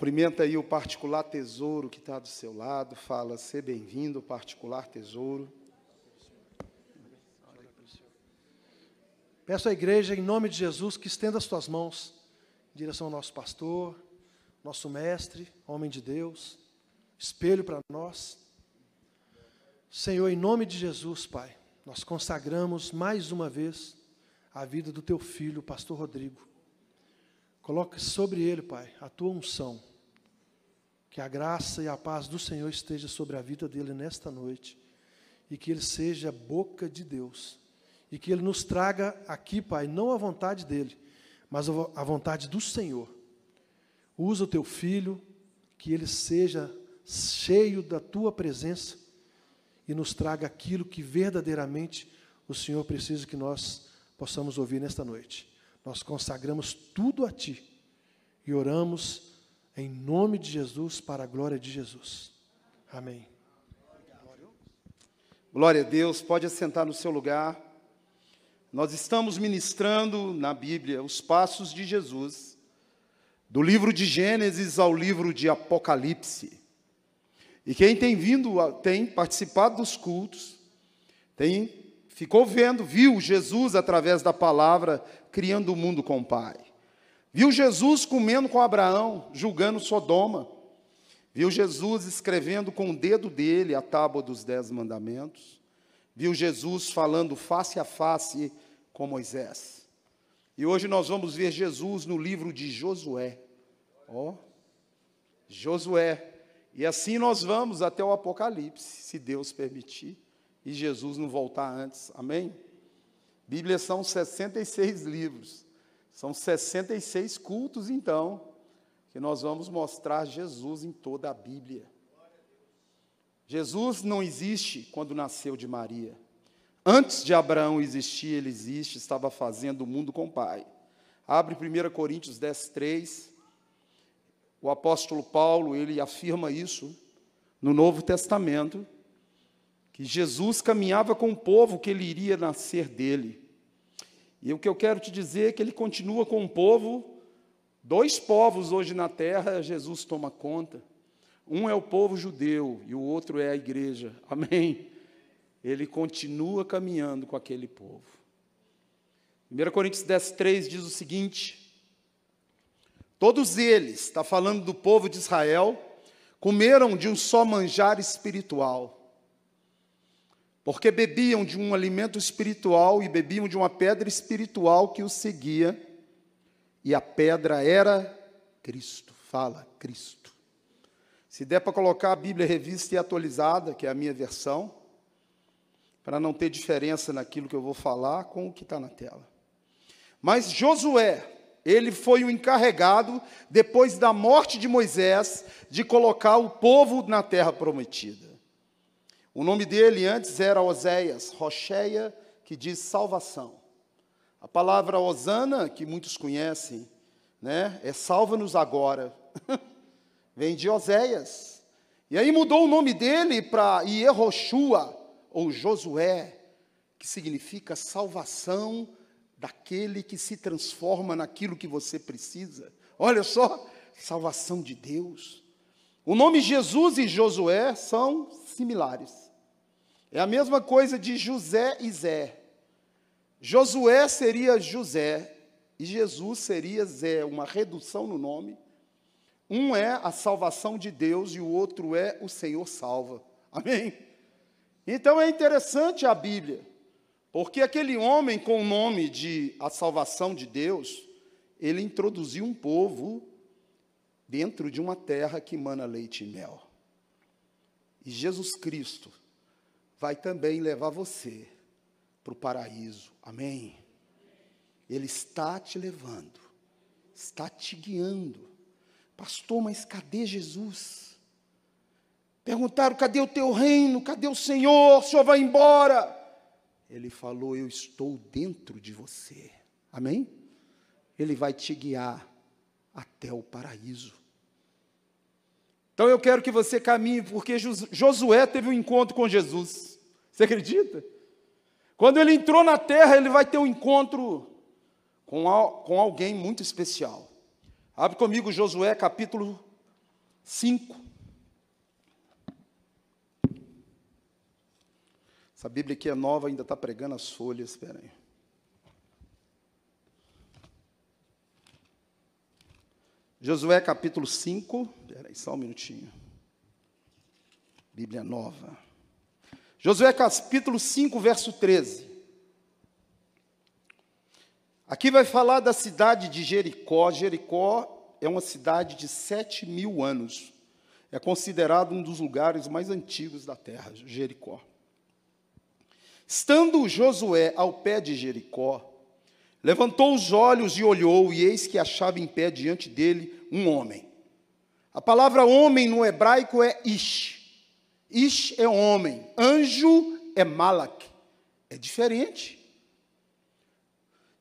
Cumprimenta aí o particular tesouro que está do seu lado. Fala, seja bem-vindo, particular tesouro. Peço à igreja, em nome de Jesus, que estenda as tuas mãos em direção ao nosso pastor, nosso mestre, homem de Deus, espelho para nós. Senhor, em nome de Jesus, Pai, nós consagramos mais uma vez a vida do teu filho, o pastor Rodrigo. Coloque sobre ele, Pai, a tua unção. Que a graça e a paz do Senhor esteja sobre a vida dele nesta noite. E que ele seja boca de Deus. E que ele nos traga aqui, Pai, não a vontade dele, mas a vontade do Senhor. Usa o teu filho, que ele seja cheio da tua presença e nos traga aquilo que verdadeiramente o Senhor precisa que nós possamos ouvir nesta noite. Nós consagramos tudo a Ti e oramos em nome de Jesus, para a glória de Jesus. Amém. Glória a Deus, pode assentar no seu lugar. Nós estamos ministrando na Bíblia os passos de Jesus, do livro de Gênesis ao livro de Apocalipse. E quem tem participado dos cultos, viu Jesus através da palavra, criando o mundo com o Pai. Viu Jesus comendo com Abraão, julgando Sodoma. Viu Jesus escrevendo com o dedo dele a tábua dos 10 mandamentos. Viu Jesus falando face a face com Moisés. E hoje nós vamos ver Jesus no livro de Josué. Josué. E assim nós vamos até o Apocalipse, se Deus permitir, e Jesus não voltar antes. Amém? Bíblia são 66 livros. São 66 cultos, então, que nós vamos mostrar Jesus em toda a Bíblia. Jesus não existe quando nasceu de Maria. Antes de Abraão existir, ele existe, estava fazendo o mundo com o Pai. Abre 1 Coríntios 10:3. O apóstolo Paulo, ele afirma isso no Novo Testamento, que Jesus caminhava com o povo que ele iria nascer dele. E o que eu quero te dizer é que ele continua com o povo, 2 povos hoje na terra, Jesus toma conta. Um é o povo judeu e o outro é a igreja. Amém? Ele continua caminhando com aquele povo. 1 Coríntios 10:3 diz o seguinte: todos eles, está falando do povo de Israel, comeram de um só manjar espiritual, porque bebiam de um alimento espiritual e bebiam de uma pedra espiritual que os seguia, e a pedra era Cristo. Fala, Cristo. Se der para colocar a Bíblia revista e atualizada, que é a minha versão, para não ter diferença naquilo que eu vou falar com o que está na tela. Mas Josué, ele foi o encarregado, depois da morte de Moisés, de colocar o povo na terra prometida. O nome dele antes era Oséias, Rocheia, que diz salvação. A palavra Osana, que muitos conhecem, né, é salva-nos agora. Vem de Oséias. E aí mudou o nome dele para Iehoshua, ou Josué, que significa salvação daquele que se transforma naquilo que você precisa. Olha só, salvação de Deus. O nome Jesus e Josué são similares. É a mesma coisa de José e Zé. Josué seria José e Jesus seria Zé, uma redução no nome. Um é a salvação de Deus e o outro é o Senhor salva. Amém? Então é interessante a Bíblia, porque aquele homem com o nome de a salvação de Deus, ele introduziu um povo dentro de uma terra que emana leite e mel. E Jesus Cristo vai também levar você para o paraíso. Amém? Ele está te levando, está te guiando. Pastor, mas cadê Jesus? Perguntaram, cadê o teu reino? Cadê o Senhor? O Senhor vai embora. Ele falou, eu estou dentro de você. Amém? Ele vai te guiar até o paraíso. Então eu quero que você caminhe, porque Josué teve um encontro com Jesus. Você acredita? Quando ele entrou na terra, ele vai ter um encontro com alguém muito especial. Abre comigo Josué capítulo 5. Essa Bíblia aqui é nova, ainda está pregando as folhas, espera aí. Josué capítulo 5, espera aí, só um minutinho. Bíblia nova. Josué capítulo 5, verso 13. Aqui vai falar da cidade de Jericó. Jericó é uma cidade de 7.000 anos. É considerado um dos lugares mais antigos da terra, Jericó. Estando Josué ao pé de Jericó, levantou os olhos e olhou, e eis que achava em pé diante dele um homem. A palavra homem no hebraico é ish. Ish é homem, anjo é malak. É diferente.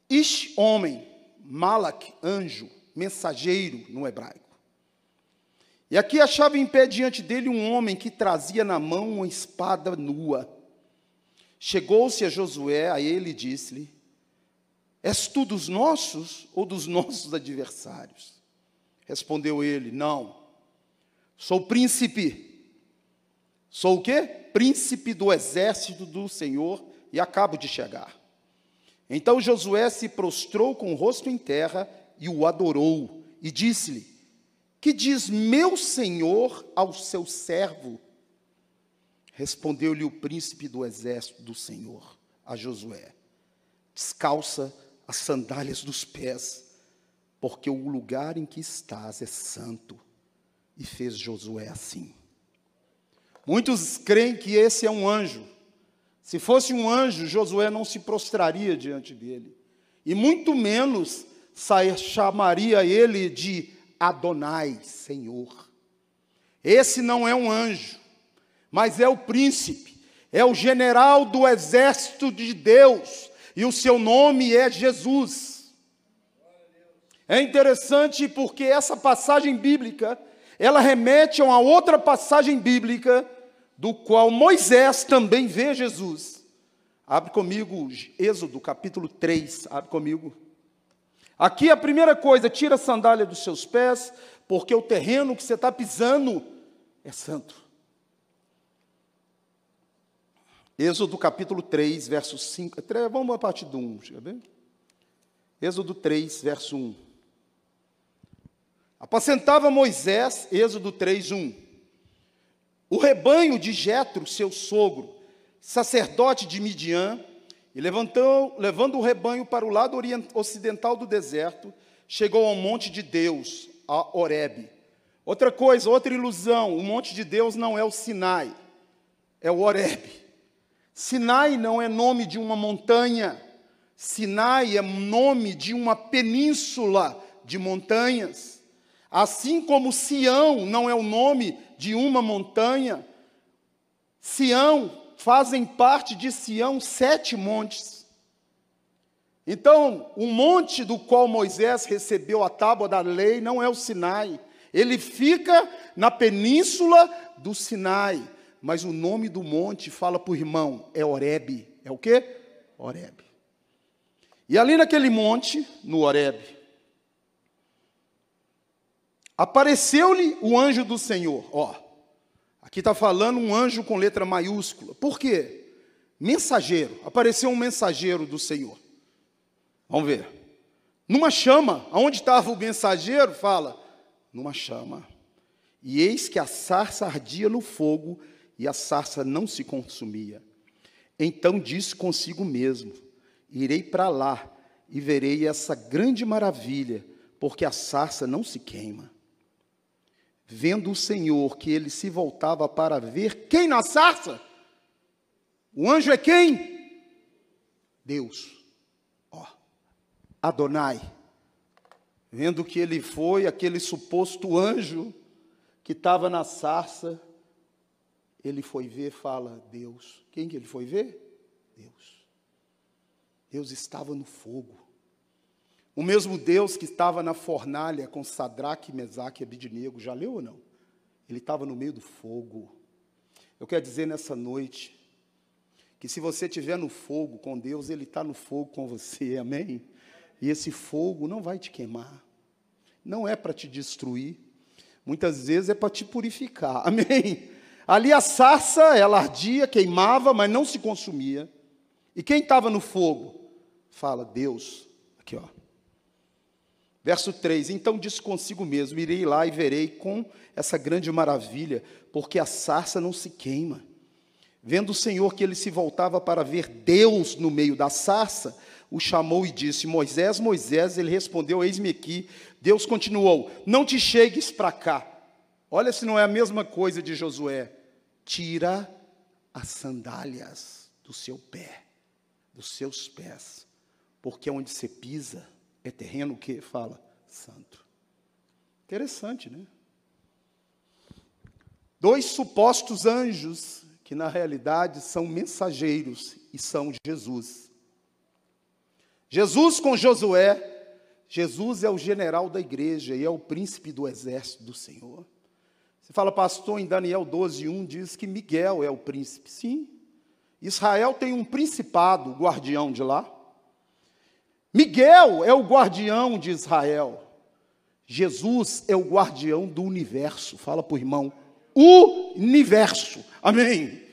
Ish, homem, malak, anjo, mensageiro no hebraico. E aqui achava em pé diante dele um homem que trazia na mão uma espada nua. Chegou-se a Josué, a ele e disse-lhe: és tu dos nossos ou dos nossos adversários? Respondeu ele: não, sou príncipe. Sou o quê? Príncipe do exército do Senhor e acabo de chegar. Então Josué se prostrou com o rosto em terra e o adorou e disse-lhe: que diz meu senhor ao seu servo? Respondeu-lhe o príncipe do exército do Senhor a Josué: descalça as sandálias dos pés, porque o lugar em que estás é santo. E fez Josué assim. Muitos creem que esse é um anjo. Se fosse um anjo, Josué não se prostraria diante dele. E muito menos chamaria ele de Adonai, Senhor. Esse não é um anjo, mas é o príncipe, é o general do exército de Deus, e o seu nome é Jesus. É interessante porque essa passagem bíblica, ela remete a uma outra passagem bíblica, do qual Moisés também vê Jesus. Abre comigo Êxodo capítulo 3, abre comigo. Aqui a primeira coisa, tira a sandália dos seus pés, porque o terreno que você está pisando é santo. Êxodo capítulo 3, verso 5, vamos a partir do 1, deixa eu ver. Êxodo 3, verso 1. Apacentava Moisés, Êxodo 3, 1. O rebanho de Jetro, seu sogro, sacerdote de Midian, e levando o rebanho para o lado ocidental do deserto, chegou ao monte de Deus, a Horebe. Outra coisa, outra ilusão, o monte de Deus não é o Sinai, é o Horebe. Sinai não é nome de uma montanha, Sinai é nome de uma península de montanhas. Assim como Sião não é o nome de uma montanha, Sião, fazem parte de Sião 7 montes. Então, o monte do qual Moisés recebeu a tábua da lei não é o Sinai. Ele fica na península do Sinai. Mas o nome do monte, fala para o irmão, é Horebe. É o quê? Horebe. E ali naquele monte, no Horebe, apareceu-lhe o anjo do Senhor. Aqui está falando um anjo com letra maiúscula. Por quê? Mensageiro. Apareceu um mensageiro do Senhor. Vamos ver. Numa chama. Aonde estava o mensageiro? Fala. Numa chama. E eis que a sarça ardia no fogo, e a sarça não se consumia. Então disse consigo mesmo: irei para lá, e verei essa grande maravilha, porque a sarça não se queima. Vendo o Senhor que ele se voltava para ver quem na sarça? O anjo é quem? Deus. Adonai. Vendo que ele foi, aquele suposto anjo que estava na sarça, ele foi ver, fala, Deus. Quem que ele foi ver? Deus. Deus estava no fogo. O mesmo Deus que estava na fornalha com Sadraque, Mesaque e Abidnego, já leu ou não? Ele estava no meio do fogo. Eu quero dizer nessa noite, que se você estiver no fogo com Deus, Ele está no fogo com você, amém? E esse fogo não vai te queimar, não é para te destruir. Muitas vezes é para te purificar, amém? Ali a sarça, ela ardia, queimava, mas não se consumia. E quem estava no fogo? Fala, Deus. Aqui, ó. Verso 3, então disse consigo mesmo, irei lá e verei com essa grande maravilha, porque a sarça não se queima. Vendo o Senhor que ele se voltava para ver Deus no meio da sarça, o chamou e disse, Moisés, Moisés, ele respondeu, eis-me aqui. Deus continuou, não te chegues para cá. Olha se não é a mesma coisa de Josué. Tira as sandálias do seu pé, dos seus pés, porque onde você pisa é terreno que fala santo. Interessante, né? 2 supostos anjos, que na realidade são mensageiros e são Jesus. Jesus com Josué. Jesus é o general da igreja e é o príncipe do exército do Senhor. Você fala, pastor, em Daniel 12:1 diz que Miguel é o príncipe. Sim, Israel tem um principado, o guardião de lá. Miguel é o guardião de Israel. Jesus é o guardião do universo. Fala para o irmão, universo. Amém.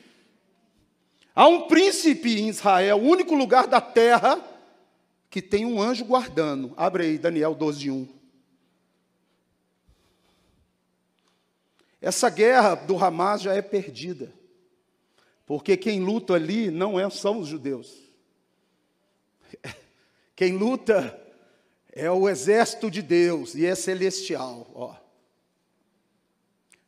Há um príncipe em Israel, o único lugar da terra que tem um anjo guardando. Abre aí, Daniel 12:1. Essa guerra do Hamas já é perdida. Porque quem luta ali não são os judeus. Quem luta é o exército de Deus e é celestial. Ó.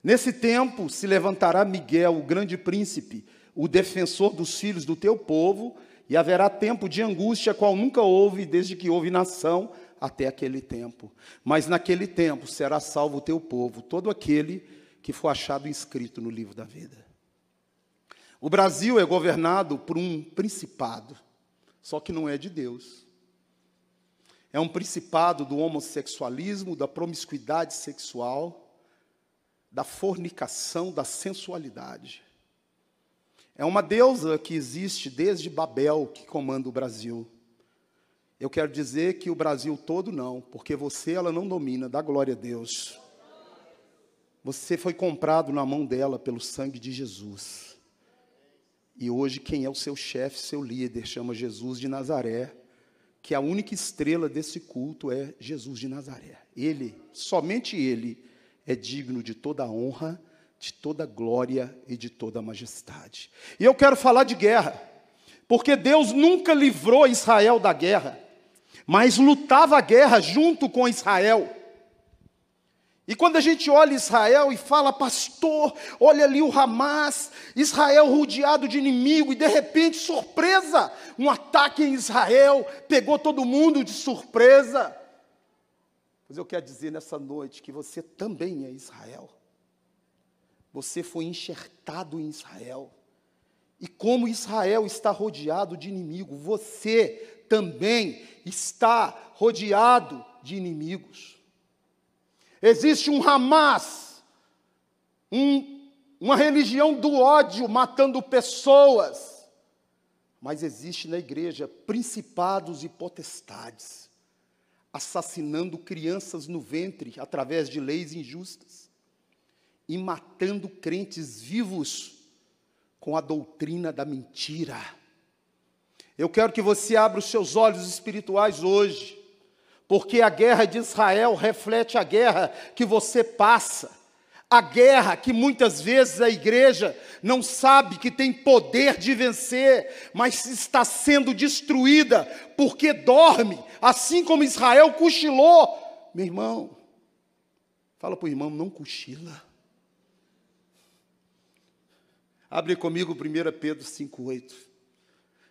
Nesse tempo se levantará Miguel, o grande príncipe, o defensor dos filhos do teu povo, e haverá tempo de angústia, qual nunca houve, desde que houve nação até aquele tempo. Mas naquele tempo será salvo o teu povo, todo aquele que for achado inscrito no livro da vida. O Brasil é governado por um principado, só que não é de Deus. É um principado do homossexualismo, da promiscuidade sexual, da fornicação, da sensualidade. É uma deusa que existe desde Babel, que comanda o Brasil. Eu quero dizer que o Brasil todo não, porque ela não domina, dá glória a Deus. Você foi comprado na mão dela pelo sangue de Jesus. E hoje quem é o seu chefe, seu líder, chama Jesus de Nazaré, que a única estrela desse culto é Jesus de Nazaré. Ele, somente Ele, é digno de toda a honra, de toda a glória e de toda a majestade. E eu quero falar de guerra, porque Deus nunca livrou Israel da guerra, mas lutava a guerra junto com Israel. E quando a gente olha Israel e fala, pastor, olha ali o Hamas, Israel rodeado de inimigo, e de repente, surpresa, um ataque em Israel, pegou todo mundo de surpresa. Mas eu quero dizer nessa noite que você também é Israel. Você foi enxertado em Israel. E como Israel está rodeado de inimigo, você também está rodeado de inimigos. Existe um Hamas, uma religião do ódio matando pessoas. Mas existe na igreja principados e potestades, assassinando crianças no ventre através de leis injustas e matando crentes vivos com a doutrina da mentira. Eu quero que você abra os seus olhos espirituais hoje, porque a guerra de Israel reflete a guerra que você passa, a guerra que muitas vezes a igreja não sabe que tem poder de vencer, mas está sendo destruída porque dorme, assim como Israel cochilou. Meu irmão, fala para o irmão, não cochila. Abre comigo 1 Pedro 5,8.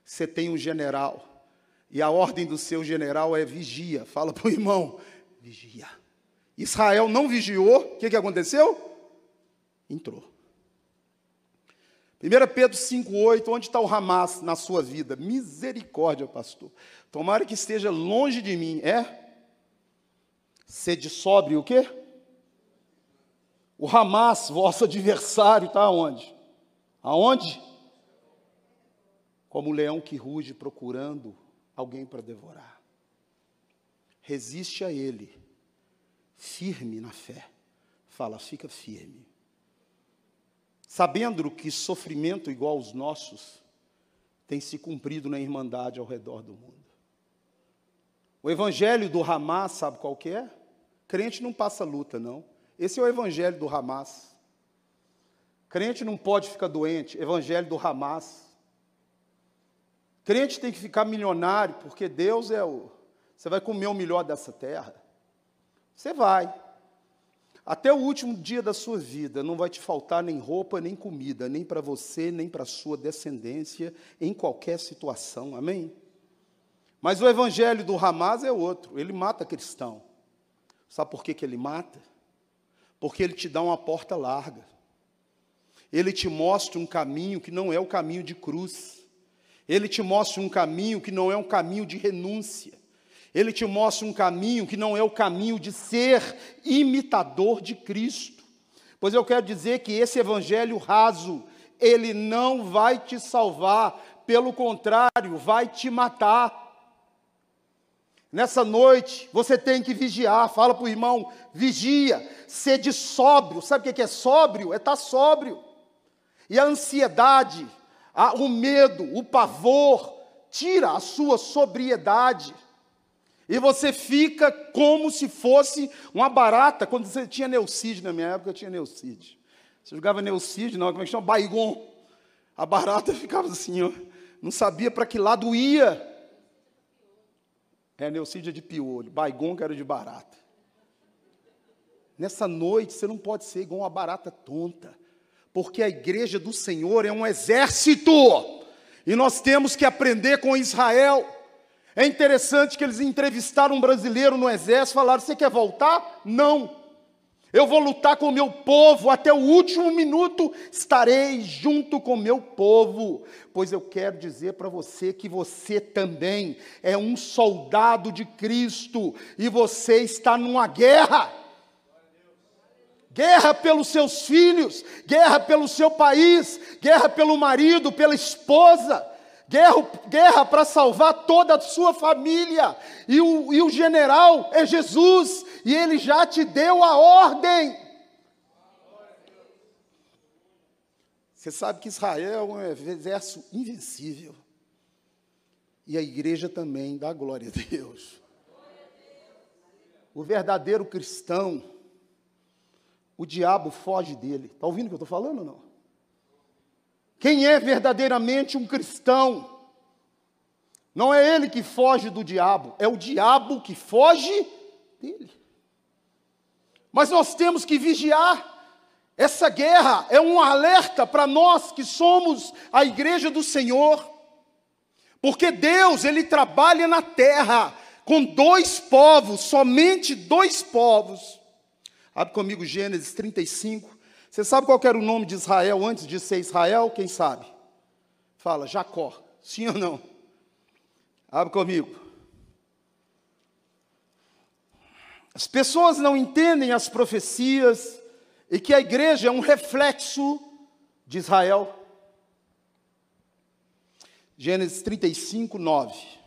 Você tem um general, e a ordem do seu general é vigia. Fala para o irmão, vigia. Israel não vigiou, o que aconteceu? Entrou. 1 Pedro 5,8, onde está o Hamas na sua vida? Misericórdia, pastor. Tomara que esteja longe de mim. Sede sóbrio o quê? O Hamas, vosso adversário, está onde? Aonde? Como um leão que ruge procurando alguém para devorar. Resiste a ele, firme na fé, fala, fica firme. Sabendo que sofrimento igual aos nossos tem se cumprido na irmandade ao redor do mundo. O evangelho do Hamas, sabe qual que é? Crente não passa luta, não. Esse é o evangelho do Hamas. Crente não pode ficar doente, evangelho do Hamas. Crente tem que ficar milionário, porque Deus é o... Você vai comer o melhor dessa terra? Você vai. Até o último dia da sua vida, não vai te faltar nem roupa, nem comida, nem para você, nem para a sua descendência, em qualquer situação, amém? Mas o evangelho do Hamas é outro, ele mata cristão. Sabe por que ele mata? Porque ele te dá uma porta larga. Ele te mostra um caminho que não é o caminho de cruz. Ele te mostra um caminho que não é um caminho de renúncia. Ele te mostra um caminho que não é o caminho de ser imitador de Cristo. Pois eu quero dizer que esse evangelho raso, ele não vai te salvar, pelo contrário, vai te matar. Nessa noite, você tem que vigiar. Fala para o irmão, vigia, sede sóbrio. Sabe o que é sóbrio? É estar sóbrio. E a ansiedade, o medo, o pavor, tira a sua sobriedade. E você fica como se fosse uma barata. Quando você tinha Neucídio, na minha época eu tinha Neucídio. Você jogava Neucídio, não, como é que chama? Baygon. A barata ficava assim, ó, não sabia para que lado ia. Neucídio é de piolho, Baygon que era de barata. Nessa noite você não pode ser igual uma barata tonta, porque a igreja do Senhor é um exército, e nós temos que aprender com Israel. É interessante que eles entrevistaram um brasileiro no exército, falaram, você quer voltar? Não. Eu vou lutar com o meu povo, até o último minuto estarei junto com o meu povo. Pois eu quero dizer para você que você também é um soldado de Cristo, e você está numa guerra. Guerra pelos seus filhos, guerra pelo seu país, guerra pelo marido, pela esposa, guerra para salvar toda a sua família, e o general é Jesus, e ele já te deu a ordem. Você sabe que Israel é um exército invencível, e a igreja também dá glória a Deus. O verdadeiro cristão, o diabo foge dele. Está ouvindo o que eu estou falando ou não? Quem é verdadeiramente um cristão, não é ele que foge do diabo, é o diabo que foge dele. Mas nós temos que vigiar. Essa guerra é um alerta para nós que somos a igreja do Senhor. Porque Deus, Ele trabalha na terra com dois povos, somente dois povos. Abre comigo Gênesis 35. Você sabe qual era o nome de Israel antes de ser Israel? Quem sabe? Fala, Jacó. Sim ou não? Abre comigo. As pessoas não entendem as profecias e que a igreja é um reflexo de Israel. Gênesis 35, 9.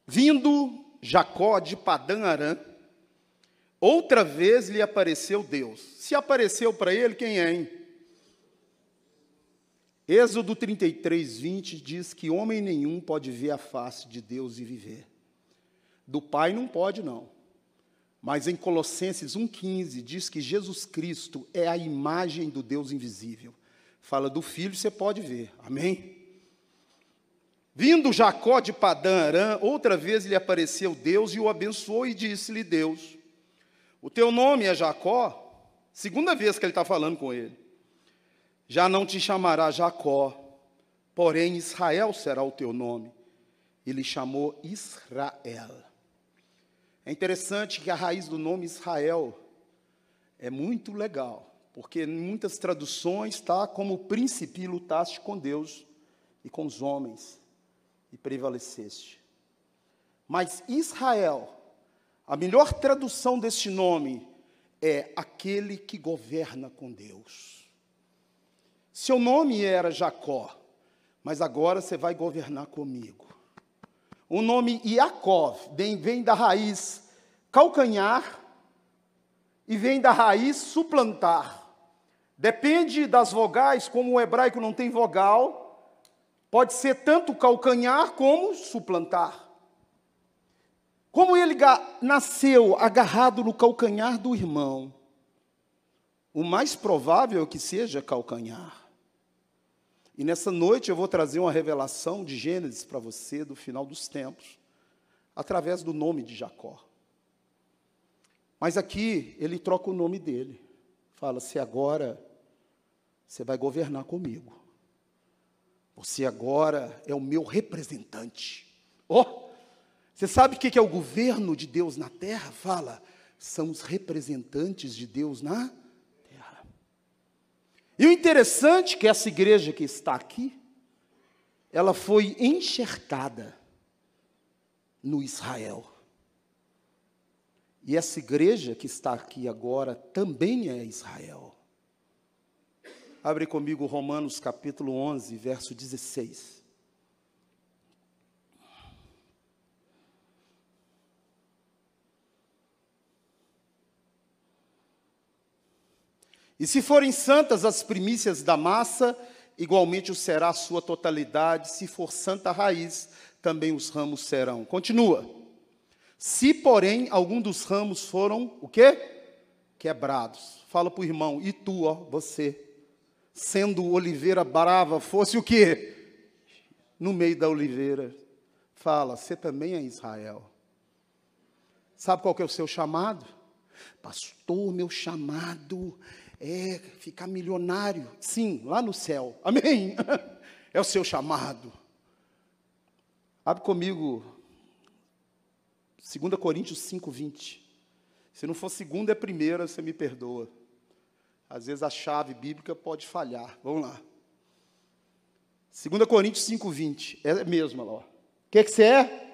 Vindo Jacó de Padã Arã, outra vez lhe apareceu Deus. Se apareceu para ele, quem é, hein? Êxodo 33, 20 diz que homem nenhum pode ver a face de Deus e viver. Do Pai não pode, não. Mas em Colossenses 1,15 diz que Jesus Cristo é a imagem do Deus invisível. Fala do Filho, você pode ver. Amém? Vindo Jacó de Padã Arã, outra vez lhe apareceu Deus e o abençoou e disse-lhe Deus, o teu nome é Jacó? Segunda vez que ele está falando com ele. Já não te chamará Jacó, porém Israel será o teu nome. Ele chamou Israel. É interessante que a raiz do nome Israel é muito legal, porque em muitas traduções está como príncipe lutaste com Deus e com os homens e prevaleceste. Mas Israel, a melhor tradução deste nome é aquele que governa com Deus. Seu nome era Jacó, mas agora você vai governar comigo. O nome Yaakov vem da raiz calcanhar e vem da raiz suplantar. Depende das vogais, como o hebraico não tem vogal, pode ser tanto calcanhar como suplantar. Como ele nasceu agarrado no calcanhar do irmão, o mais provável é que seja calcanhar. E nessa noite eu vou trazer uma revelação de Gênesis para você, do final dos tempos, através do nome de Jacó. Mas aqui ele troca o nome dele. Fala-se: agora você vai governar comigo. Você agora é o meu representante. Você sabe o que é o governo de Deus na terra? Fala, são os representantes de Deus na terra. E o interessante é que essa igreja que está aqui, ela foi enxertada no Israel. E essa igreja que está aqui agora também é Israel. Abre comigo Romanos capítulo 11, verso 16. E se forem santas as primícias da massa, igualmente o será a sua totalidade. Se for santa a raiz, também os ramos serão. Continua. Se, porém, algum dos ramos foram, o quê? Quebrados. Fala para o irmão: e tu, você, sendo oliveira brava, fosse o quê? No meio da oliveira. Fala, você também é Israel. Sabe qual que é o seu chamado? Pastor, meu chamado é ficar milionário. Sim, lá no céu. Amém? É o seu chamado. Abre comigo 2 Coríntios 5:20. Se não for segunda, é primeira, você me perdoa. Às vezes a chave bíblica pode falhar. Vamos lá. 2 Coríntios 5:20. É mesmo, ó. O que você é?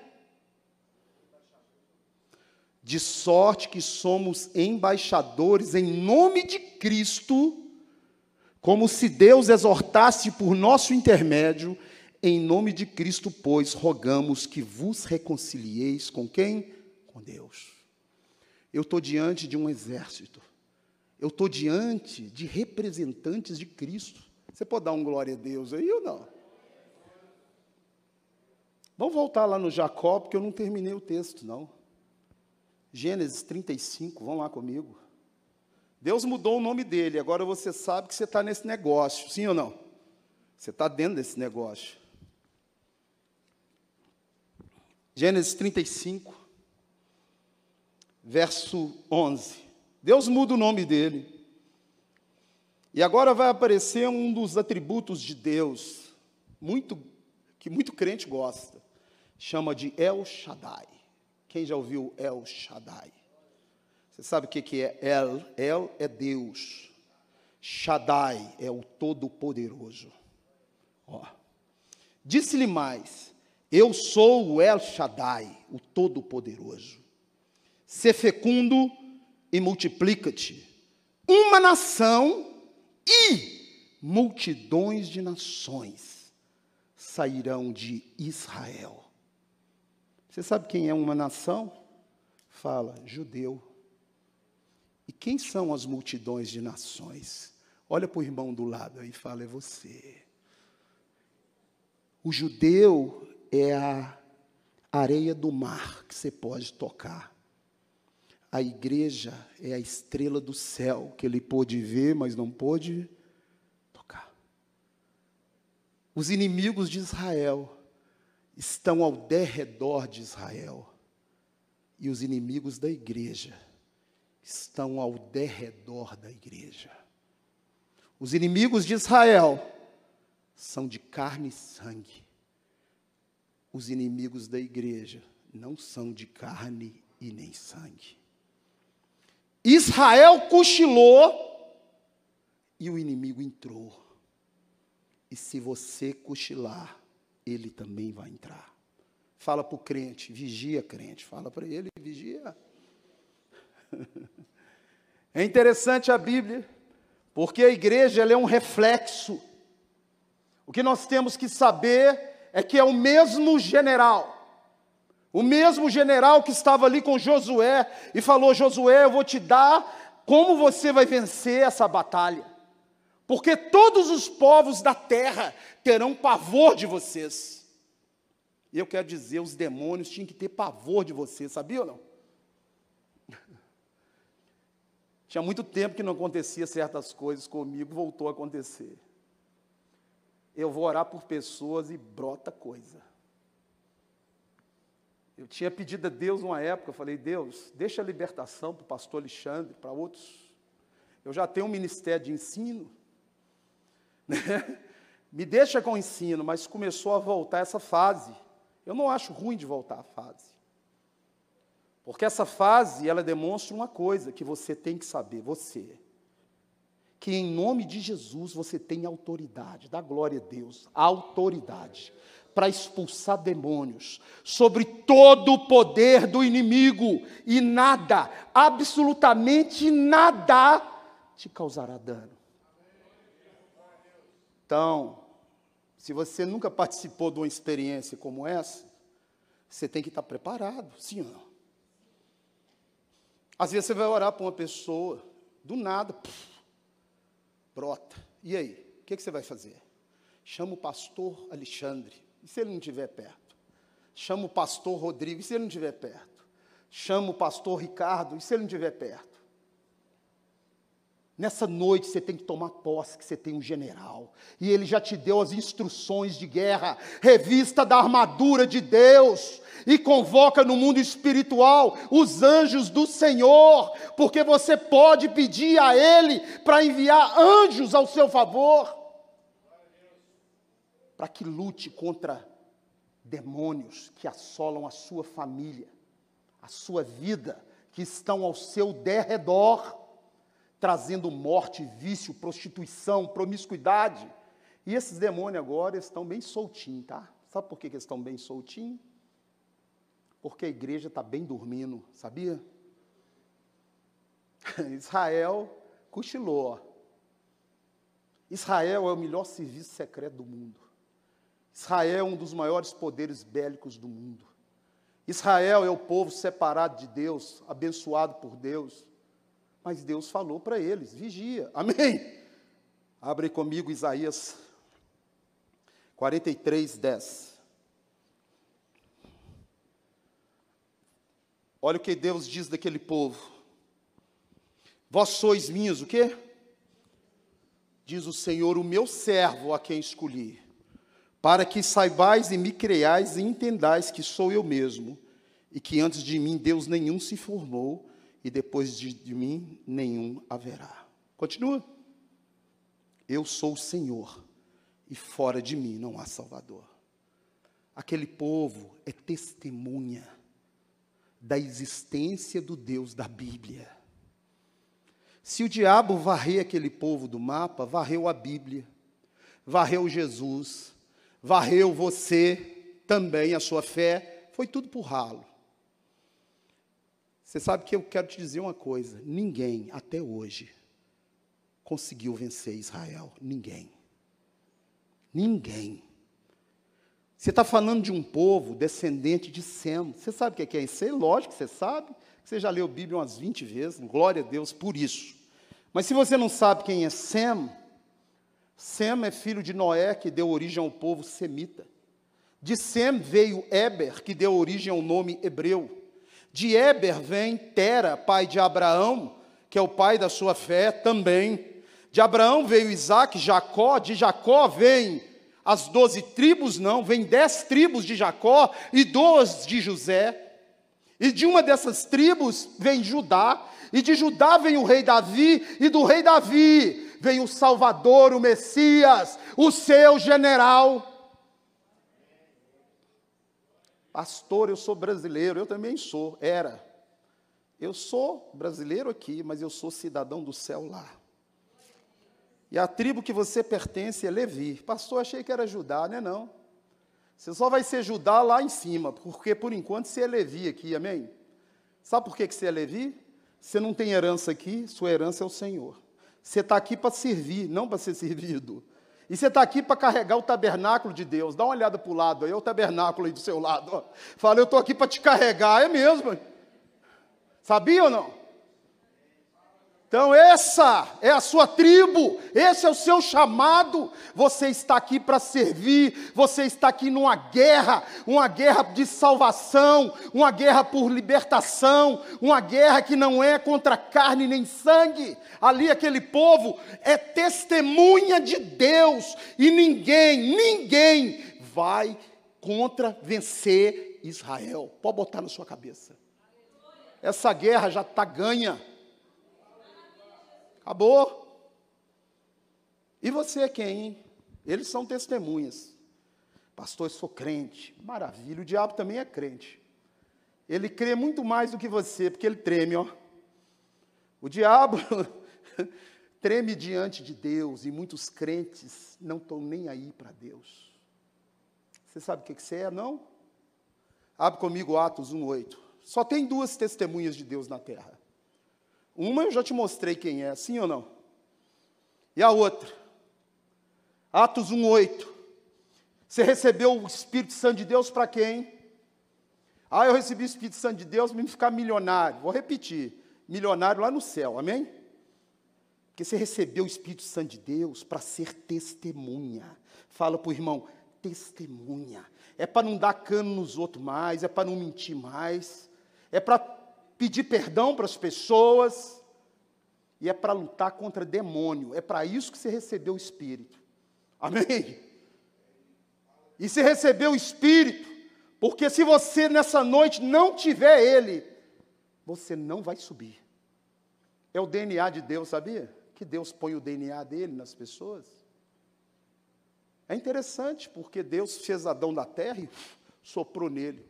De sorte que somos embaixadores em nome de Cristo, como se Deus exortasse por nosso intermédio. Em nome de Cristo, pois, rogamos que vos reconcilieis com quem? Com Deus. Eu estou diante de um exército. Eu estou diante de representantes de Cristo. Você pode dar um glória a Deus aí ou não? Vamos voltar lá no Jacó, porque eu não terminei o texto, não. Gênesis 35, vão lá comigo. Deus mudou o nome dele, agora você sabe que você está nesse negócio, sim ou não? Você está dentro desse negócio. Gênesis 35, verso 11. Deus muda o nome dele. E agora vai aparecer um dos atributos de Deus, que muito crente gosta. Chama de El Shaddai. Quem já ouviu El Shaddai? Você sabe o que é El? El é Deus. Shaddai é o Todo-Poderoso. Disse-lhe mais: eu sou o El Shaddai, o Todo-Poderoso. Sê fecundo e multiplica-te. Uma nação e multidões de nações sairão de Israel. Você sabe quem é uma nação? Fala, judeu. E quem são as multidões de nações? Olha para o irmão do lado aí e fala, é você. O judeu é a areia do mar que você pode tocar. A igreja é a estrela do céu que ele pôde ver, mas não pôde tocar. Os inimigos de Israel estão ao derredor de Israel. E os inimigos da igreja estão ao derredor da igreja. Os inimigos de Israel são de carne e sangue. Os inimigos da igreja não são de carne e nem sangue. Israel cochilou e o inimigo entrou. E se você cochilar, ele também vai entrar. Fala para o crente, vigia, crente. Fala para ele, vigia. É interessante a Bíblia, porque a igreja ela é um reflexo. O que nós temos que saber é que é o mesmo general, O mesmo general que estava ali com Josué e falou: Josué, eu vou te dar como você vai vencer essa batalha. Porque todos os povos da terra terão pavor de vocês. E eu quero dizer, os demônios tinham que ter pavor de vocês, sabia ou não? Tinha muito tempo que não acontecia certas coisas comigo, voltou a acontecer. Eu vou orar por pessoas e brota coisa. Eu tinha pedido a Deus uma época, eu falei: Deus, deixa a libertação para o pastor Alexandre, para outros. Eu já tenho um ministério de ensino, né? Me deixa com o ensino, mas começou a voltar essa fase. Eu não acho ruim de voltar a fase. Porque essa fase, ela demonstra uma coisa que você tem que saber, você. Que em nome de Jesus você tem autoridade, dá glória a Deus, autoridade para expulsar demônios sobre todo o poder do inimigo, e nada, absolutamente nada, te causará dano. Então, se você nunca participou de uma experiência como essa, você tem que estar preparado, sim ou não? Às vezes você vai orar para uma pessoa, do nada, brota. E aí, o que você vai fazer? Chama o pastor Alexandre, e se ele não estiver perto? Chama o pastor Rodrigo, e se ele não estiver perto? Chama o pastor Ricardo, e se ele não estiver perto? Nessa noite você tem que tomar posse que você tem um general, e ele já te deu as instruções de guerra. Revista da armadura de Deus, e convoca no mundo espiritual os anjos do Senhor, porque você pode pedir a Ele para enviar anjos ao seu favor, para que lute contra demônios que assolam a sua família, a sua vida, que estão ao seu derredor, trazendo morte, vício, prostituição, promiscuidade. E esses demônios agora estão bem soltinhos, tá? Sabe por que eles estão bem soltinhos? Porque a igreja está bem dormindo, sabia? Israel cochilou. Israel é o melhor serviço secreto do mundo. Israel é um dos maiores poderes bélicos do mundo. Israel é o povo separado de Deus, abençoado por Deus. Mas Deus falou para eles: vigia. Amém? Abre comigo Isaías 43, 10. Olha o que Deus diz daquele povo. Vós sois minhas, o quê? Diz o Senhor, o meu servo a quem escolhi, para que saibais e me creiais e entendais que sou eu mesmo, e que antes de mim Deus nenhum se formou, e depois de mim nenhum haverá. Continua. Eu sou o Senhor, e fora de mim não há Salvador. Aquele povo é testemunha da existência do Deus da Bíblia. Se o diabo varreu aquele povo do mapa, varreu a Bíblia, varreu Jesus, varreu você também, a sua fé, foi tudo por ralo. Você sabe que eu quero te dizer uma coisa: ninguém, até hoje, conseguiu vencer Israel. Ninguém. Ninguém. Você está falando de um povo descendente de Sem. Você sabe o que é isso? Lógico que você sabe. Você já leu a Bíblia umas 20 vezes. Glória a Deus por isso. Mas se você não sabe quem é Sem, Sem é filho de Noé, que deu origem ao povo semita. De Sem veio Éber, que deu origem ao nome hebreu. De Éber vem Tera, pai de Abraão, que é o pai da sua fé também. De Abraão veio Isaque, Jacó. De Jacó vem as 12 tribos, não, vem 10 tribos de Jacó e 2 de José. E de uma dessas tribos vem Judá. E de Judá vem o rei Davi, e do rei Davi vem o Salvador, o Messias, o seu general. Pastor, eu sou brasileiro, eu também sou, era. Eu sou brasileiro aqui, mas eu sou cidadão do céu lá. E a tribo que você pertence é Levi. Pastor, achei que era Judá, não é não. Você só vai ser Judá lá em cima, porque por enquanto você é Levi aqui, amém? Sabe por que você é Levi? Você não tem herança aqui, sua herança é o Senhor. Você está aqui para servir, não para ser servido. E você está aqui para carregar o tabernáculo de Deus. Dá uma olhada para o lado aí, é o tabernáculo aí do seu lado. Ó. Fala, eu estou aqui para te carregar. É mesmo. Sabia ou não? Então essa é a sua tribo, esse é o seu chamado. Você está aqui para servir, você está aqui numa guerra de salvação, uma guerra por libertação, uma guerra que não é contra carne nem sangue. Ali aquele povo é testemunha de Deus e ninguém vai vencer Israel. Pode botar na sua cabeça. Essa guerra já está ganha. Acabou. E você é quem, hein? Eles são testemunhas. Pastor, eu sou crente. Maravilha, o diabo também é crente. Ele crê muito mais do que você, porque ele treme, ó. O diabo treme diante de Deus, e muitos crentes não estão nem aí para Deus. Você sabe o que você é, não? Abre comigo Atos 1:8. Só tem 2 testemunhas de Deus na terra. Uma eu já te mostrei quem é, sim ou não? E a outra? Atos 1:8. Você recebeu o Espírito Santo de Deus para quem? Eu recebi o Espírito Santo de Deus para me ficar milionário. Vou repetir, milionário lá no céu, amém? Porque você recebeu o Espírito Santo de Deus para ser testemunha. Fala para o irmão, testemunha. É para não dar cano nos outros mais, é para não mentir mais, é para pedir perdão para as pessoas, e é para lutar contra demônio. É para isso que você recebeu o Espírito. Amém? E você recebeu o Espírito, porque se você nessa noite não tiver Ele, você não vai subir. É o DNA de Deus, sabia? Que Deus põe o DNA dele nas pessoas. É interessante, porque Deus fez Adão da terra e soprou nele.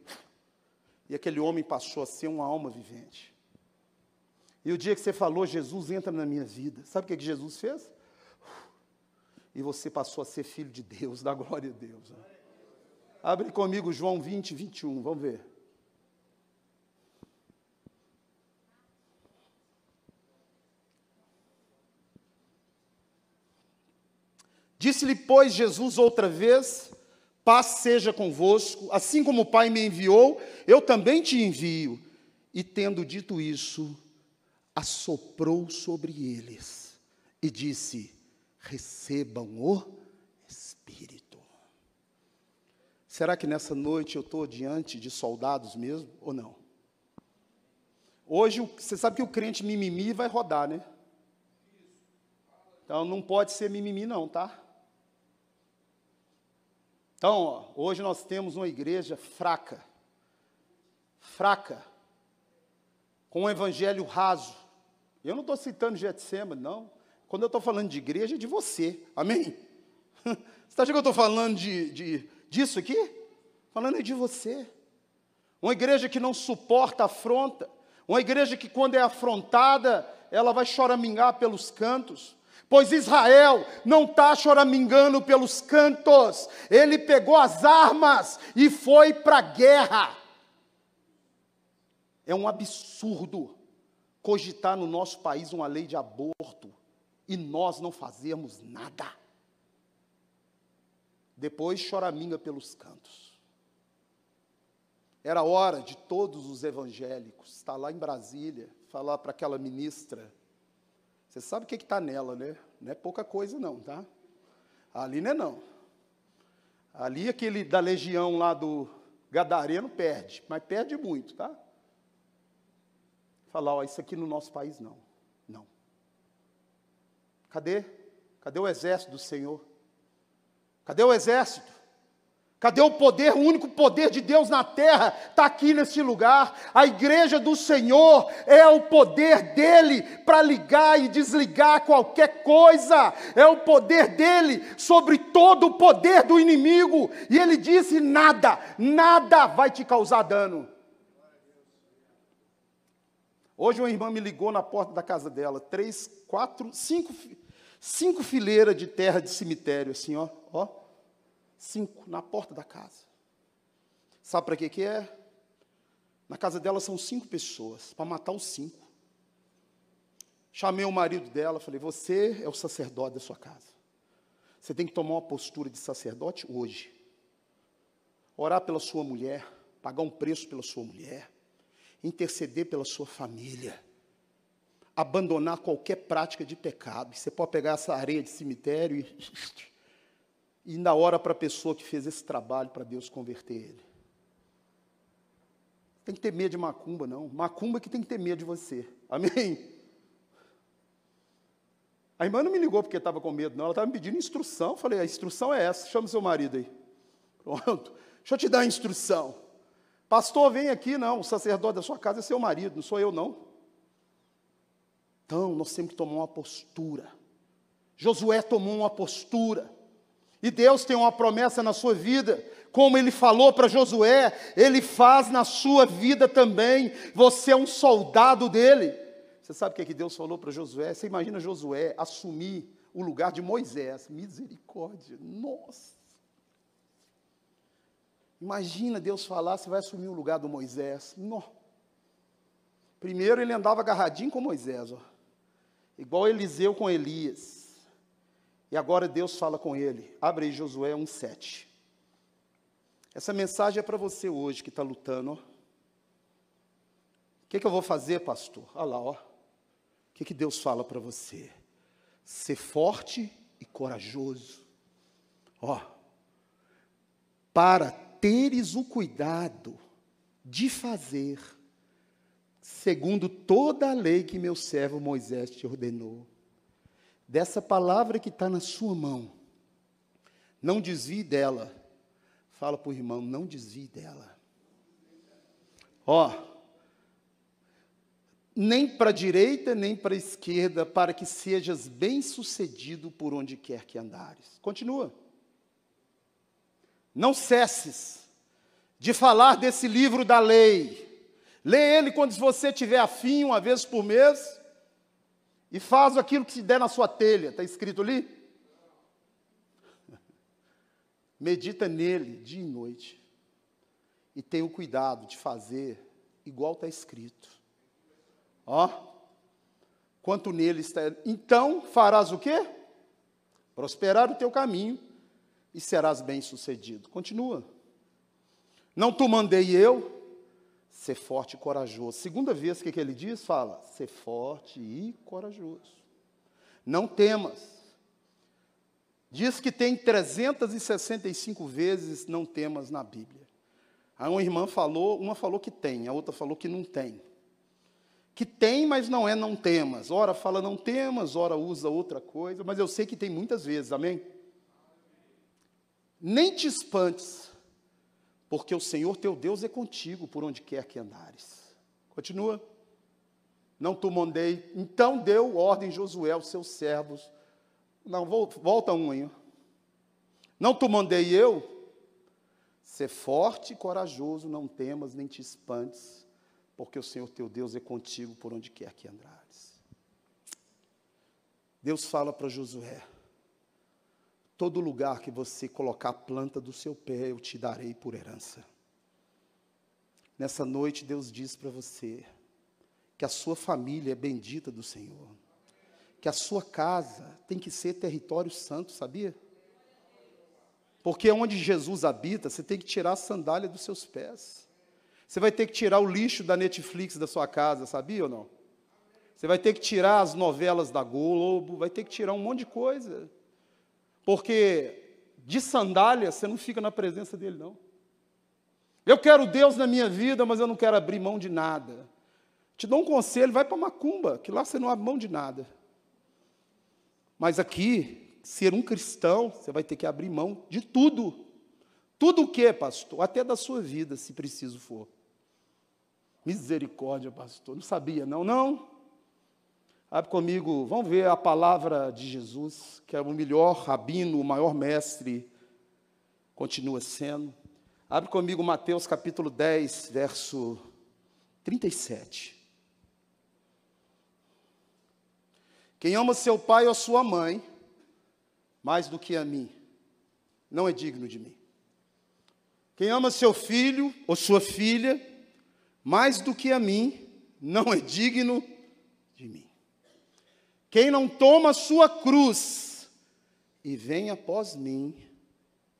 E aquele homem passou a ser uma alma vivente. E o dia que você falou, Jesus entra na minha vida, sabe o que Jesus fez? E você passou a ser filho de Deus, da glória a Deus. Abre comigo João 20:21, vamos ver. Disse-lhe, pois, Jesus outra vez, paz seja convosco, assim como o Pai me enviou, eu também te envio. E tendo dito isso, assoprou sobre eles e disse, recebam o Espírito. Será que nessa noite eu estou diante de soldados mesmo, ou não? Hoje, você sabe que o crente mimimi vai rodar, né? Então, não pode ser mimimi não, tá? Então, hoje nós temos uma igreja fraca, com um evangelho raso. Eu não estou citando Getsemane, não. Quando eu estou falando de igreja, é de você, amém? Você está achando que eu estou falando disso aqui? Falando de você. Uma igreja que não suporta afronta, uma igreja que quando é afrontada, ela vai choramingar pelos cantos. Pois Israel não está choramingando pelos cantos, ele pegou as armas e foi para a guerra. É um absurdo cogitar no nosso país uma lei de aborto e nós não fazermos nada. Depois choraminga pelos cantos. Era hora de todos os evangélicos estar lá em Brasília, falar para aquela ministra. Você sabe o que está nela, né? Não é pouca coisa não, tá? Ali não é não. Ali aquele da legião lá do Gadareno perde, mas perde muito, tá? Falar, isso aqui no nosso país não. Não. Cadê? Cadê o exército do Senhor? Cadê o exército? Cadê o poder? O único poder de Deus na terra está aqui nesse lugar. A igreja do Senhor é o poder dele para ligar e desligar qualquer coisa. É o poder dele sobre todo o poder do inimigo. E ele disse, nada vai te causar dano. Hoje uma irmã me ligou na porta da casa dela, 3, 4, 5 fileiras de terra de cemitério, assim, ó. 5 na porta da casa. Sabe para que é? Na casa dela são 5 pessoas, para matar os 5. Chamei o marido dela, falei, você é o sacerdote da sua casa. Você tem que tomar uma postura de sacerdote hoje. Orar pela sua mulher, pagar um preço pela sua mulher, interceder pela sua família, abandonar qualquer prática de pecado. Você pode pegar essa areia de cemitério e dar hora para a pessoa que fez esse trabalho para Deus converter ele. Tem que ter medo de macumba, não. Macumba que tem que ter medo de você. Amém? A irmã não me ligou porque estava com medo, não. Ela estava me pedindo instrução. Eu falei, a instrução é essa. Chama o seu marido aí. Pronto. Deixa eu te dar a instrução. Pastor, vem aqui. Não, o sacerdote da sua casa é seu marido, não sou eu, não. Então, nós temos que tomar uma postura. Josué tomou uma postura. E Deus tem uma promessa na sua vida. Como Ele falou para Josué, Ele faz na sua vida também. Você é um soldado dEle. Você sabe o que Deus falou para Josué? Você imagina Josué assumir o lugar de Moisés. Misericórdia, nossa. Imagina Deus falar, você vai assumir o lugar do Moisés. Não. Primeiro ele andava agarradinho com Moisés, ó. Igual Eliseu com Elias. E agora Deus fala com ele. Abre aí Josué 1:7. Essa mensagem é para você hoje que está lutando. Ó. O que eu vou fazer, pastor? Olha lá, ó. O que Deus fala para você? Ser forte e corajoso. Ó. Para teres o cuidado de fazer segundo toda a lei que meu servo Moisés te ordenou. Dessa palavra que está na sua mão, não desvie dela. Fala para o irmão, não desvie dela. Ó, nem para a direita, nem para a esquerda, para que sejas bem-sucedido por onde quer que andares. Continua. Não cesses de falar desse livro da lei. Lê ele quando você tiver afim, uma vez por mês, e faz aquilo que se der na sua telha. Está escrito ali? Medita nele dia e noite. E tenha o cuidado de fazer igual está escrito. Ó. Quanto nele está. Então farás o quê? Prosperar o teu caminho e serás bem-sucedido. Continua. Não te mandei eu, ser forte e corajoso. Segunda vez que ele diz, fala, ser forte e corajoso. Não temas. Diz que tem 365 vezes não temas na Bíblia. Aí uma falou que tem, a outra falou que não tem. Que tem, mas não é não temas. Ora fala não temas, ora usa outra coisa, mas eu sei que tem muitas vezes, amém? Nem te espantes, porque o Senhor teu Deus é contigo por onde quer que andares. Continua. Não te mandei. Então deu ordem Josué aos seus servos. Não, volta um aí. Não te mandei eu? Ser forte e corajoso, não temas nem te espantes, porque o Senhor teu Deus é contigo por onde quer que andares. Deus fala para Josué, todo lugar que você colocar a planta do seu pé, eu te darei por herança. Nessa noite, Deus diz para você, que a sua família é bendita do Senhor. Que a sua casa tem que ser território santo, sabia? Porque onde Jesus habita, você tem que tirar a sandália dos seus pés. Você vai ter que tirar o lixo da Netflix da sua casa, sabia ou não? Você vai ter que tirar as novelas da Globo, vai ter que tirar um monte de coisa. Porque de sandália você não fica na presença dele, não. Eu quero Deus na minha vida, mas eu não quero abrir mão de nada. Te dou um conselho, vai para Macumba, que lá você não abre mão de nada. Mas aqui, ser um cristão, você vai ter que abrir mão de tudo. Tudo o quê, pastor? Até da sua vida, se preciso for. Misericórdia, pastor. Não sabia, não? Não. Abre comigo, vamos ver a palavra de Jesus, que é o melhor rabino, o maior mestre, continua sendo. Abre comigo Mateus capítulo 10, verso 37. Quem ama seu pai ou sua mãe, mais do que a mim, não é digno de mim. Quem ama seu filho ou sua filha, mais do que a mim, não é digno de mim. Quem não toma sua cruz e vem após mim,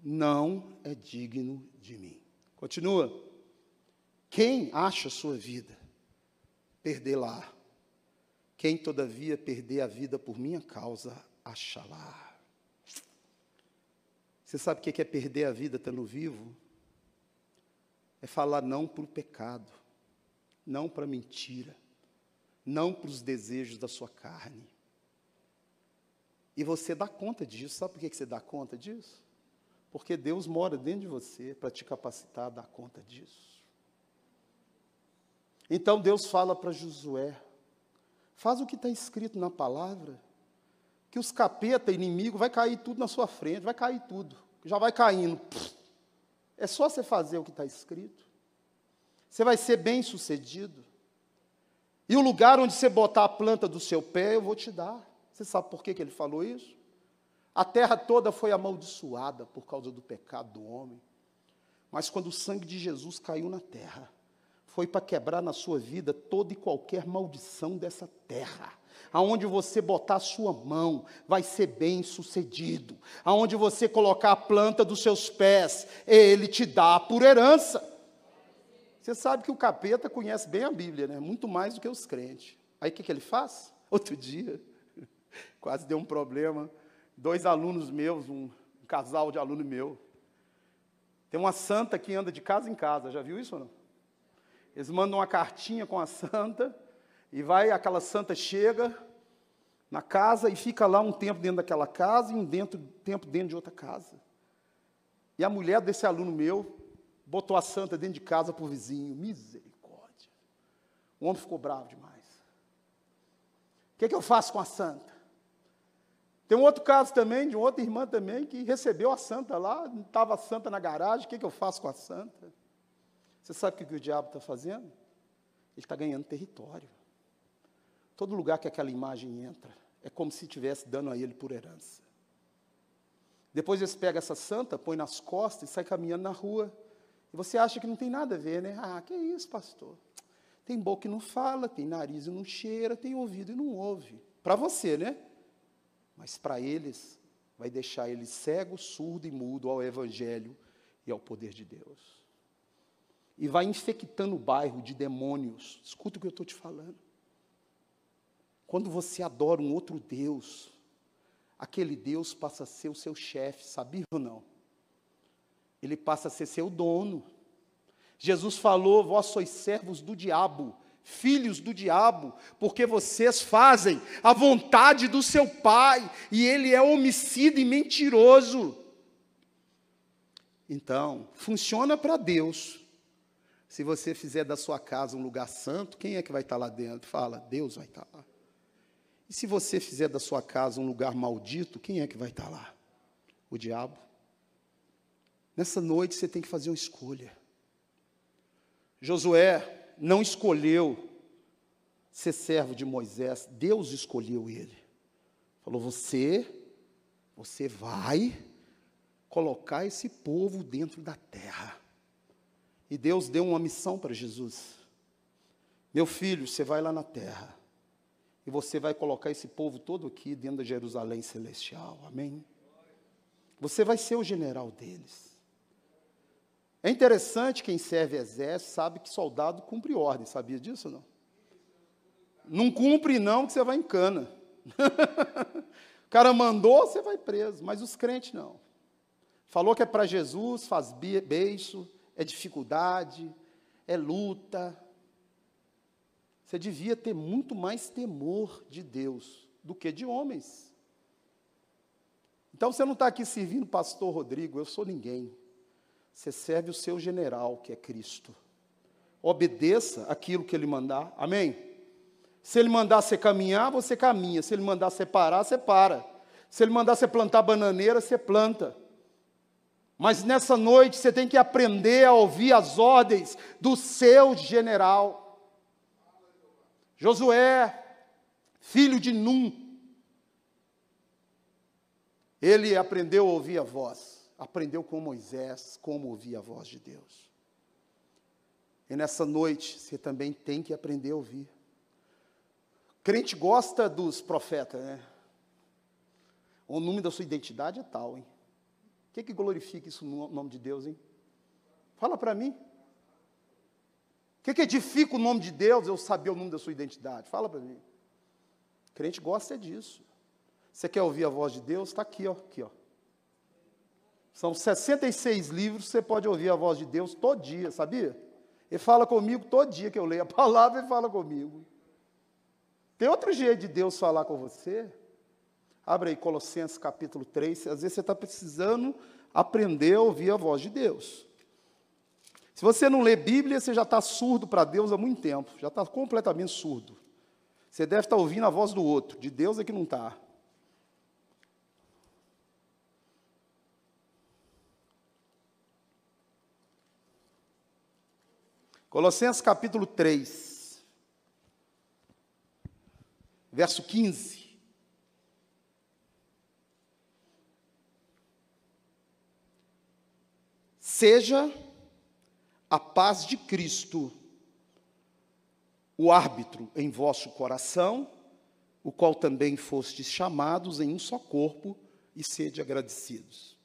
não é digno de mim. Continua. Quem acha sua vida, perdê-la. Quem, todavia, perder a vida por minha causa, achará. Você sabe o que é perder a vida estando vivo? É falar não para o pecado, não para a mentira, não para os desejos da sua carne. E você dá conta disso. Sabe por que você dá conta disso? Porque Deus mora dentro de você para te capacitar a dar conta disso. Então Deus fala para Josué, faz o que está escrito na palavra, que os capeta, inimigo, vai cair tudo na sua frente, vai cair tudo, já vai caindo. É só você fazer o que está escrito. Você vai ser bem sucedido. E o lugar onde você botar a planta do seu pé, eu vou te dar. Você sabe por que ele falou isso? A terra toda foi amaldiçoada por causa do pecado do homem. Mas quando o sangue de Jesus caiu na terra, foi para quebrar na sua vida toda e qualquer maldição dessa terra. Aonde você botar a sua mão, vai ser bem sucedido. Aonde você colocar a planta dos seus pés, ele te dá por herança. Você sabe que o capeta conhece bem a Bíblia, né? Muito mais do que os crentes. Aí o que ele faz? Outro dia, quase deu um problema. 2 alunos meus, um casal de aluno meu. Tem uma santa que anda de casa em casa, já viu isso ou não? Eles mandam uma cartinha com a santa, e aquela santa chega na casa e fica lá um tempo dentro daquela casa e tempo dentro de outra casa. E a mulher desse aluno meu botou a santa dentro de casa para o vizinho. Misericórdia. O homem ficou bravo demais. O que eu faço com a santa? Tem um outro caso também, de uma outra irmã também, que recebeu a santa lá, estava a santa na garagem. O que eu faço com a santa? Você sabe o que o diabo está fazendo? Ele está ganhando território. Todo lugar que aquela imagem entra, é como se estivesse dando a ele por herança. Depois eles pegam essa santa, põe nas costas e sai caminhando na rua. E você acha que não tem nada a ver, né? Ah, que isso, pastor? Tem boca e não fala, tem nariz e não cheira, tem ouvido e não ouve. Para você, né? Mas para eles, vai deixar eles cego, surdo e mudo ao evangelho e ao poder de Deus. E vai infectando o bairro de demônios. Escuta o que eu estou te falando. Quando você adora um outro Deus, aquele Deus passa a ser o seu chefe, sabia ou não? Ele passa a ser seu dono. Jesus falou, vós sois servos do diabo, filhos do diabo, porque vocês fazem a vontade do seu pai, e ele é homicida e mentiroso. Então, funciona para Deus. Se você fizer da sua casa um lugar santo, quem é que vai estar lá dentro? Fala, Deus vai estar lá. E se você fizer da sua casa um lugar maldito, quem é que vai estar lá? O diabo. Nessa noite você tem que fazer uma escolha. Josué não escolheu ser servo de Moisés, Deus escolheu ele. Falou, você vai colocar esse povo dentro da terra. E Deus deu uma missão para Jesus. Meu filho, você vai lá na terra. E você vai colocar esse povo todo aqui dentro da Jerusalém celestial. Amém? Você vai ser o general deles. É interessante, quem serve exército sabe que soldado cumpre ordem. Sabia disso ou não? Não cumpre não, que você vai em cana. O cara mandou, você vai preso. Mas os crentes não. Falou que é para Jesus, faz beiço, é dificuldade, é luta. Você devia ter muito mais temor de Deus do que de homens. Então você não está aqui servindo pastor Rodrigo, eu sou ninguém. Você serve o seu general, que é Cristo. Obedeça aquilo que ele mandar, amém? Se ele mandar você caminhar, você caminha. Se ele mandar você parar, você para. Se ele mandar você plantar bananeira, você planta. Mas nessa noite você tem que aprender a ouvir as ordens do seu general. Josué, filho de Num, ele aprendeu a ouvir a voz, aprendeu com Moisés como ouvir a voz de Deus. E nessa noite você também tem que aprender a ouvir. Crente gosta dos profetas, né? O nome da sua identidade é tal, hein? O que glorifica isso no nome de Deus, hein? Fala para mim. O que edifica o nome de Deus, eu saber o nome da sua identidade? Fala para mim. O crente gosta disso. Você quer ouvir a voz de Deus? Está aqui, ó. Aqui, ó. São 66 livros, você pode ouvir a voz de Deus todo dia, sabia? Ele fala comigo todo dia que eu leio a palavra, ele fala comigo. Tem outro jeito de Deus falar com você? Abre aí Colossenses capítulo 3, às vezes você está precisando aprender a ouvir a voz de Deus. Se você não lê Bíblia, você já está surdo para Deus há muito tempo, já está completamente surdo. Você deve estar ouvindo a voz do outro, de Deus é que não está. Colossenses capítulo 3, verso 15. Seja a paz de Cristo o árbitro em vosso coração, o qual também fostes chamados em um só corpo, e sede agradecidos.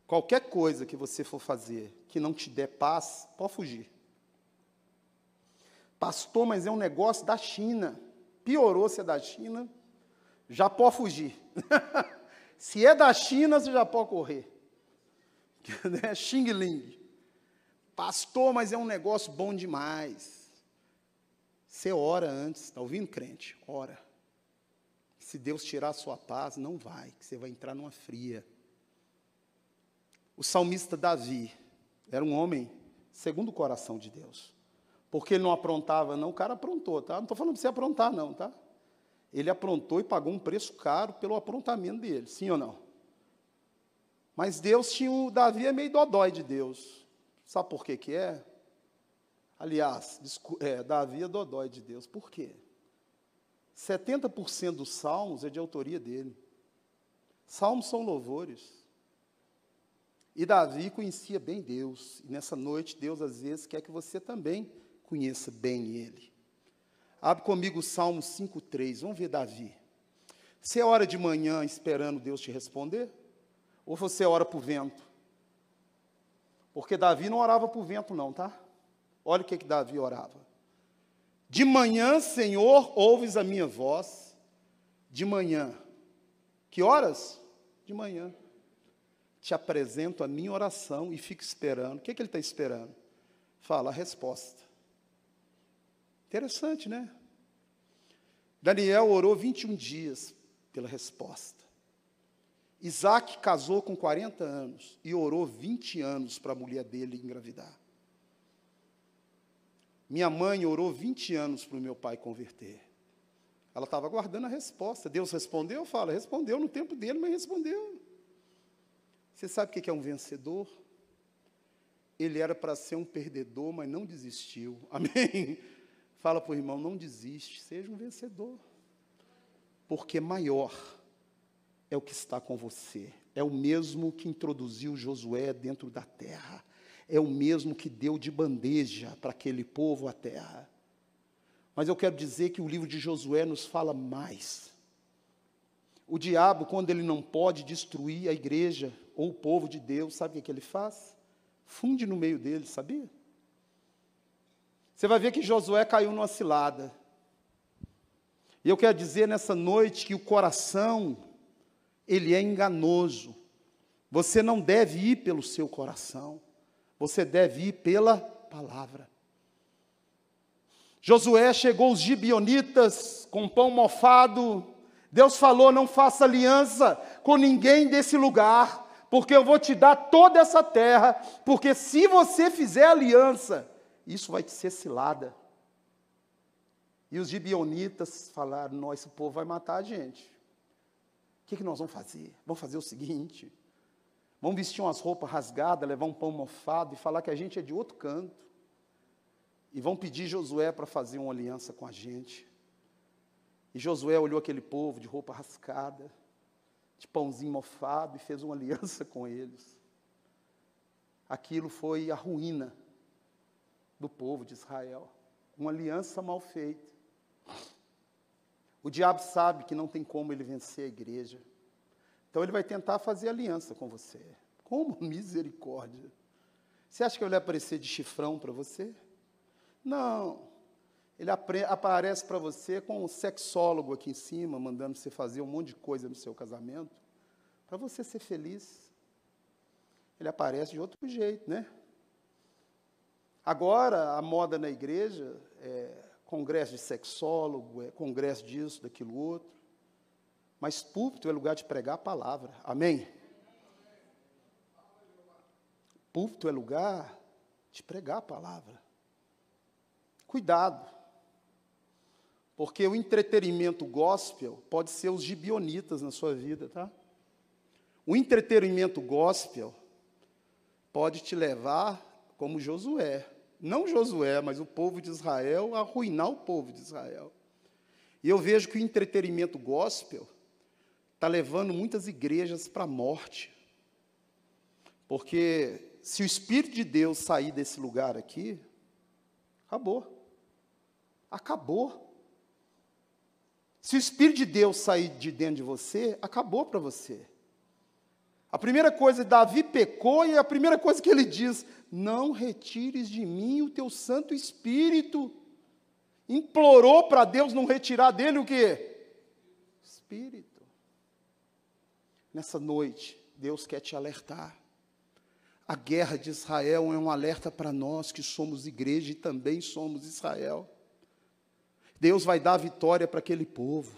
Qualquer coisa que você for fazer que não te der paz, pode fugir. Pastor, mas é um negócio da China. Piorou se é da China, já pode fugir. Se é da China, você já pode correr. Xing Ling. Pastor, mas é um negócio bom demais. Você ora antes, está ouvindo, crente? Ora. Se Deus tirar a sua paz, não vai, que você vai entrar numa fria. O salmista Davi era um homem segundo o coração de Deus. Porque ele não aprontava, não, o cara aprontou, tá? Não estou falando para você aprontar, não, tá? Ele aprontou e pagou um preço caro pelo aprontamento dele, sim ou não? Mas Deus tinha o Davi é meio dodói de Deus. Sabe por que é? Aliás, Davi é dodói de Deus. Por quê? 70% dos salmos é de autoria dele. Salmos são louvores. E Davi conhecia bem Deus. E nessa noite, Deus às vezes quer que você também conheça bem Ele. Abre comigo o Salmo 5,3. Vamos ver Davi. Você ora de manhã esperando Deus te responder? Ou você ora para o vento? Porque Davi não orava para o vento não, tá? Olha o que Davi orava. De manhã, Senhor, ouves a minha voz. De manhã. Que horas? De manhã. Te apresento a minha oração e fico esperando. O que ele está esperando? Fala a resposta. Interessante, né? Daniel orou 21 dias pela resposta. Isaac casou com 40 anos e orou 20 anos para a mulher dele engravidar. Minha mãe orou 20 anos para o meu pai converter. Ela estava aguardando a resposta. Deus respondeu? Fala, respondeu no tempo dele, mas respondeu. Você sabe o que é um vencedor? Ele era para ser um perdedor, mas não desistiu. Amém? Fala para o irmão, não desiste, seja um vencedor. Porque maior é o que está com você. É o mesmo que introduziu Josué dentro da terra. É o mesmo que deu de bandeja para aquele povo a terra. Mas eu quero dizer que o livro de Josué nos fala mais. O diabo, quando ele não pode destruir a igreja ou o povo de Deus, sabe o que ele faz? Funde no meio dele, sabia? Você vai ver que Josué caiu numa cilada. E eu quero dizer nessa noite que o coração, ele é enganoso. Você não deve ir pelo seu coração. Você deve ir pela palavra. Josué chegou os gibeonitas com pão mofado. Deus falou, não faça aliança com ninguém desse lugar, porque eu vou te dar toda essa terra, porque se você fizer aliança, isso vai te ser cilada. E os gibeonitas falaram, esse povo vai matar a gente. O que nós vamos fazer? Vamos fazer o seguinte, vamos vestir umas roupas rasgadas, levar um pão mofado e falar que a gente é de outro canto. E vão pedir Josué para fazer uma aliança com a gente. E Josué olhou aquele povo de roupa rascada, de pãozinho mofado, e fez uma aliança com eles. Aquilo foi a ruína do povo de Israel. Uma aliança mal feita. O diabo sabe que não tem como ele vencer a igreja. Então ele vai tentar fazer aliança com você. Como misericórdia. Você acha que ele vai aparecer de chifrão para você? Não. Ele aparece para você com um sexólogo aqui em cima, mandando você fazer um monte de coisa no seu casamento, para você ser feliz. Ele aparece de outro jeito, né? Agora, a moda na igreja é congresso de sexólogo, é congresso disso, daquilo outro. Mas púlpito é lugar de pregar a palavra. Amém? Púlpito é lugar de pregar a palavra. Cuidado. Porque o entretenimento gospel pode ser os gibeonitas na sua vida, tá? O entretenimento gospel pode te levar, como Josué, não Josué, mas o povo de Israel, a arruinar o povo de Israel. E eu vejo que o entretenimento gospel está levando muitas igrejas para a morte. Porque se o Espírito de Deus sair desse lugar aqui, acabou. Acabou. Se o Espírito de Deus sair de dentro de você, acabou para você. A primeira coisa, Davi pecou, e a primeira coisa que ele diz, não retires de mim o teu Santo Espírito. Implorou para Deus não retirar dele o quê? Espírito. Nessa noite, Deus quer te alertar. A guerra de Israel é um alerta para nós que somos igreja e também somos Israel. Deus vai dar a vitória para aquele povo,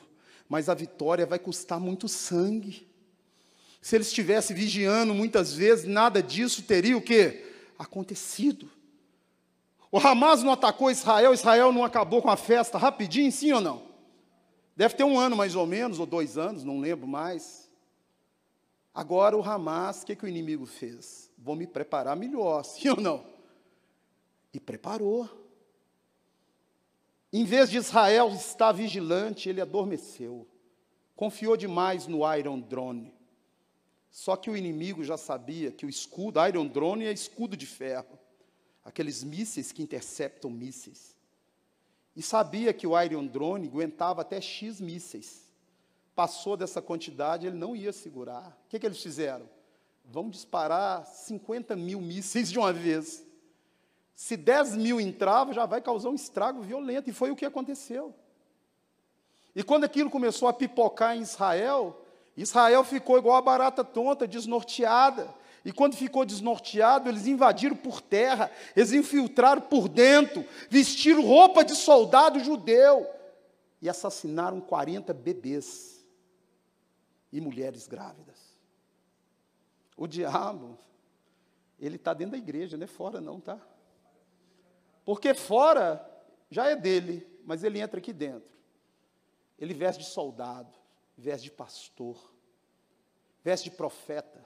mas a vitória vai custar muito sangue. Se eles estivessem vigiando muitas vezes, nada disso teria o quê? Acontecido. O Hamas não atacou Israel, Israel não acabou com a festa rapidinho, sim ou não? Deve ter 1 ano mais ou menos, ou 2 anos, não lembro mais. Agora o Hamas, o que o inimigo fez? Vou me preparar melhor, sim ou não? E preparou. Em vez de Israel estar vigilante, ele adormeceu. Confiou demais no Iron Drone. Só que o inimigo já sabia que o escudo, Iron Drone é escudo de ferro. Aqueles mísseis que interceptam mísseis. E sabia que o Iron Drone aguentava até X mísseis. Passou dessa quantidade, ele não ia segurar. O que eles fizeram? Vão disparar 50 mil mísseis de uma vez. Se 10 mil entravam, já vai causar um estrago violento. E foi o que aconteceu. E quando aquilo começou a pipocar em Israel, Israel ficou igual a barata tonta, desnorteada. E quando ficou desnorteado, eles invadiram por terra, eles infiltraram por dentro, vestiram roupa de soldado judeu e assassinaram 40 bebês e mulheres grávidas. O diabo, ele está dentro da igreja, não é fora não, tá? Porque fora já é dele, mas ele entra aqui dentro. Ele veste de soldado, veste de pastor, veste de profeta,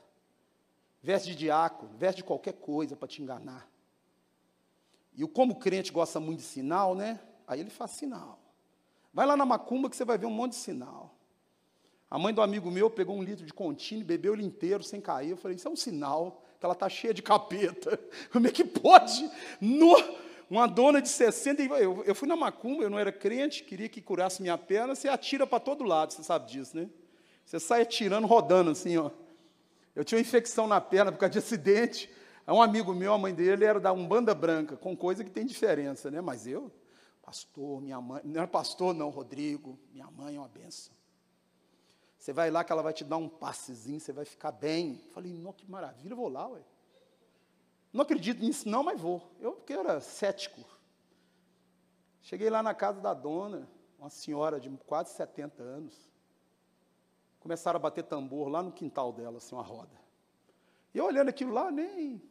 veste de diácono, veste de qualquer coisa para te enganar. E como crente gosta muito de sinal, né? Aí ele faz sinal. Vai lá na macumba que você vai ver um monte de sinal. A mãe do amigo meu pegou 1 litro de Contini, bebeu ele inteiro sem cair. Eu falei, isso é um sinal que ela está cheia de capeta. Como é que pode? Uma dona de 60... Eu fui na macumba, eu não era crente, queria que curasse minha perna, você atira para todo lado, você sabe disso, né? Você sai atirando, rodando assim, ó. Eu tinha uma infecção na perna por causa de acidente. Um amigo meu, a mãe dele, era da Umbanda Branca, com coisa que tem diferença, né? Mas eu, pastor, minha mãe... Não era pastor, não, Rodrigo. Minha mãe é uma benção. Você vai lá que ela vai te dar um passezinho, você vai ficar bem. Eu falei, não, que maravilha, eu vou lá, ué. Não acredito nisso não, mas vou. Eu porque era cético. Cheguei lá na casa da dona, uma senhora de quase 70 anos. Começaram a bater tambor lá no quintal dela, assim, uma roda. E eu olhando aquilo lá, nem...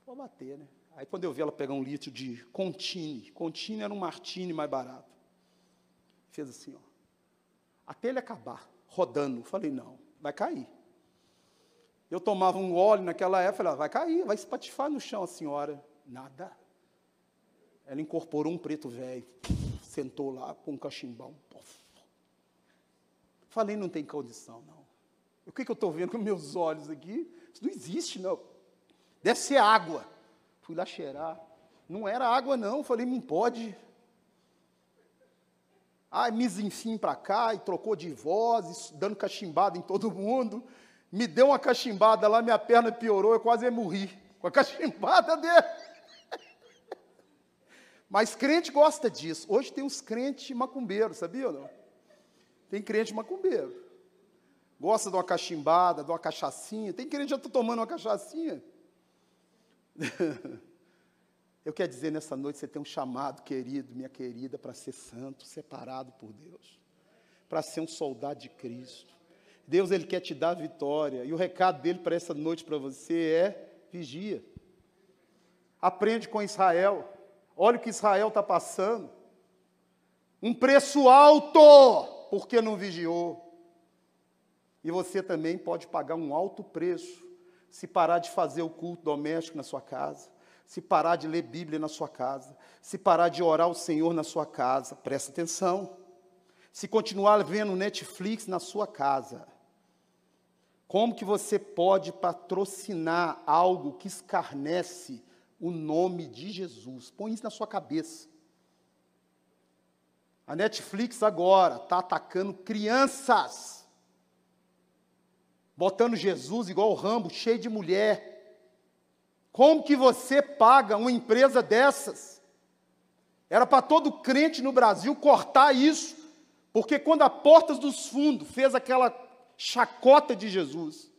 vou bater, né? Aí quando eu vi ela pegar 1 litro de Contini. Contini era um martini mais barato. Fez assim, ó. Até ele acabar, rodando. Falei, não, vai cair. Eu tomava um óleo naquela época, falei, vai cair, vai espatifar no chão a senhora. Nada. Ela incorporou um preto velho, sentou lá com um cachimbão. Falei, não tem condição, não. O que eu estou vendo com meus olhos aqui? Isso não existe, não. Deve ser água. Fui lá cheirar. Não era água, não. Falei, não pode. mizinfim para cá, e trocou de voz, dando cachimbada em todo mundo. Me deu uma cachimbada lá, minha perna piorou, eu quase morri com a cachimbada dele. Mas crente gosta disso. Hoje tem uns crentes macumbeiros, sabia ou não? Tem crente macumbeiro. Gosta de uma cachimbada, de uma cachaçinha. Tem crente que já está tomando uma cachaçinha. Eu quero dizer, nessa noite, você tem um chamado, querido, minha querida, para ser santo, separado por Deus. Para ser um soldado de Cristo. Deus, Ele quer te dar a vitória. E o recado dele para essa noite para você é: vigia. Aprende com Israel. Olha o que Israel está passando. Um preço alto, porque não vigiou. E você também pode pagar um alto preço, se parar de fazer o culto doméstico na sua casa, se parar de ler Bíblia na sua casa, se parar de orar ao Senhor na sua casa. Presta atenção. Se continuar vendo Netflix na sua casa. Como que você pode patrocinar algo que escarnece o nome de Jesus? Põe isso na sua cabeça. A Netflix agora está atacando crianças, botando Jesus igual o Rambo, cheio de mulher. Como que você paga uma empresa dessas? Era para todo crente no Brasil cortar isso, porque quando a Portas dos Fundos fez aquela chacota de Jesus,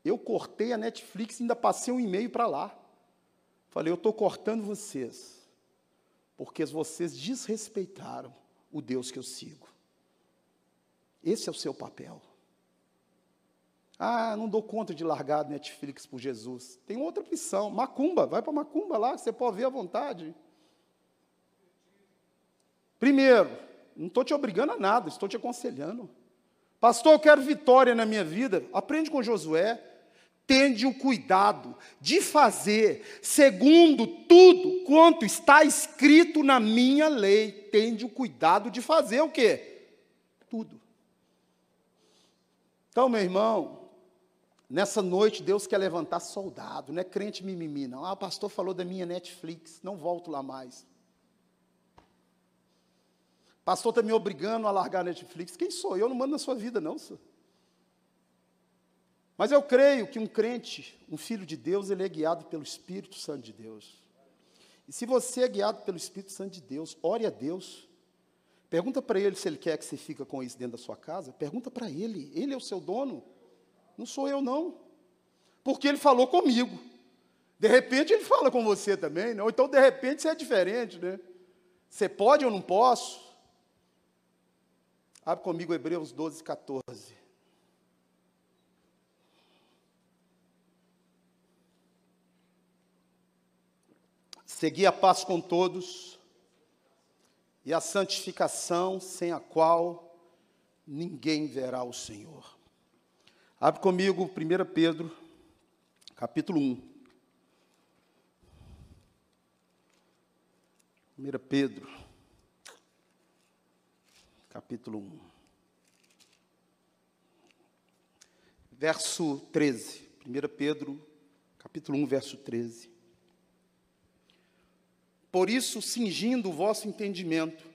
eu cortei a Netflix e ainda passei um e-mail para lá. Falei, eu estou cortando vocês, porque vocês desrespeitaram o Deus que eu sigo. Esse é o seu papel. Não dou conta de largar a Netflix por Jesus. Tem outra opção, macumba, vai para macumba lá, que você pode ver à vontade. Primeiro, não estou te obrigando a nada, estou te aconselhando. Pastor, eu quero vitória na minha vida. Aprende com Josué. Tende o cuidado de fazer segundo tudo quanto está escrito na minha lei. Tende o cuidado de fazer o quê? Tudo. Então, meu irmão, nessa noite Deus quer levantar soldado, não é crente mimimi, não. O pastor falou da minha Netflix, não volto lá mais. O pastor está me obrigando a largar a Netflix. Quem sou eu? Eu não mando na sua vida, não, senhor. Mas eu creio que um crente, um filho de Deus, ele é guiado pelo Espírito Santo de Deus. E se você é guiado pelo Espírito Santo de Deus, ore a Deus. Pergunta para Ele se Ele quer que você fique com isso dentro da sua casa. Pergunta para Ele. Ele é o seu dono. Não sou eu, não. Porque Ele falou comigo. De repente, Ele fala com você também, né? Ou então, de repente, você é diferente, né? Você pode ou não posso? Abre comigo Hebreus 12, 14. Segui a paz com todos e a santificação, sem a qual ninguém verá o Senhor. Abre comigo 1 Pedro, capítulo 1. 1 Pedro, capítulo 1. Verso 13. 1 Pedro, capítulo 1, verso 13. Por isso, cingindo o vosso entendimento,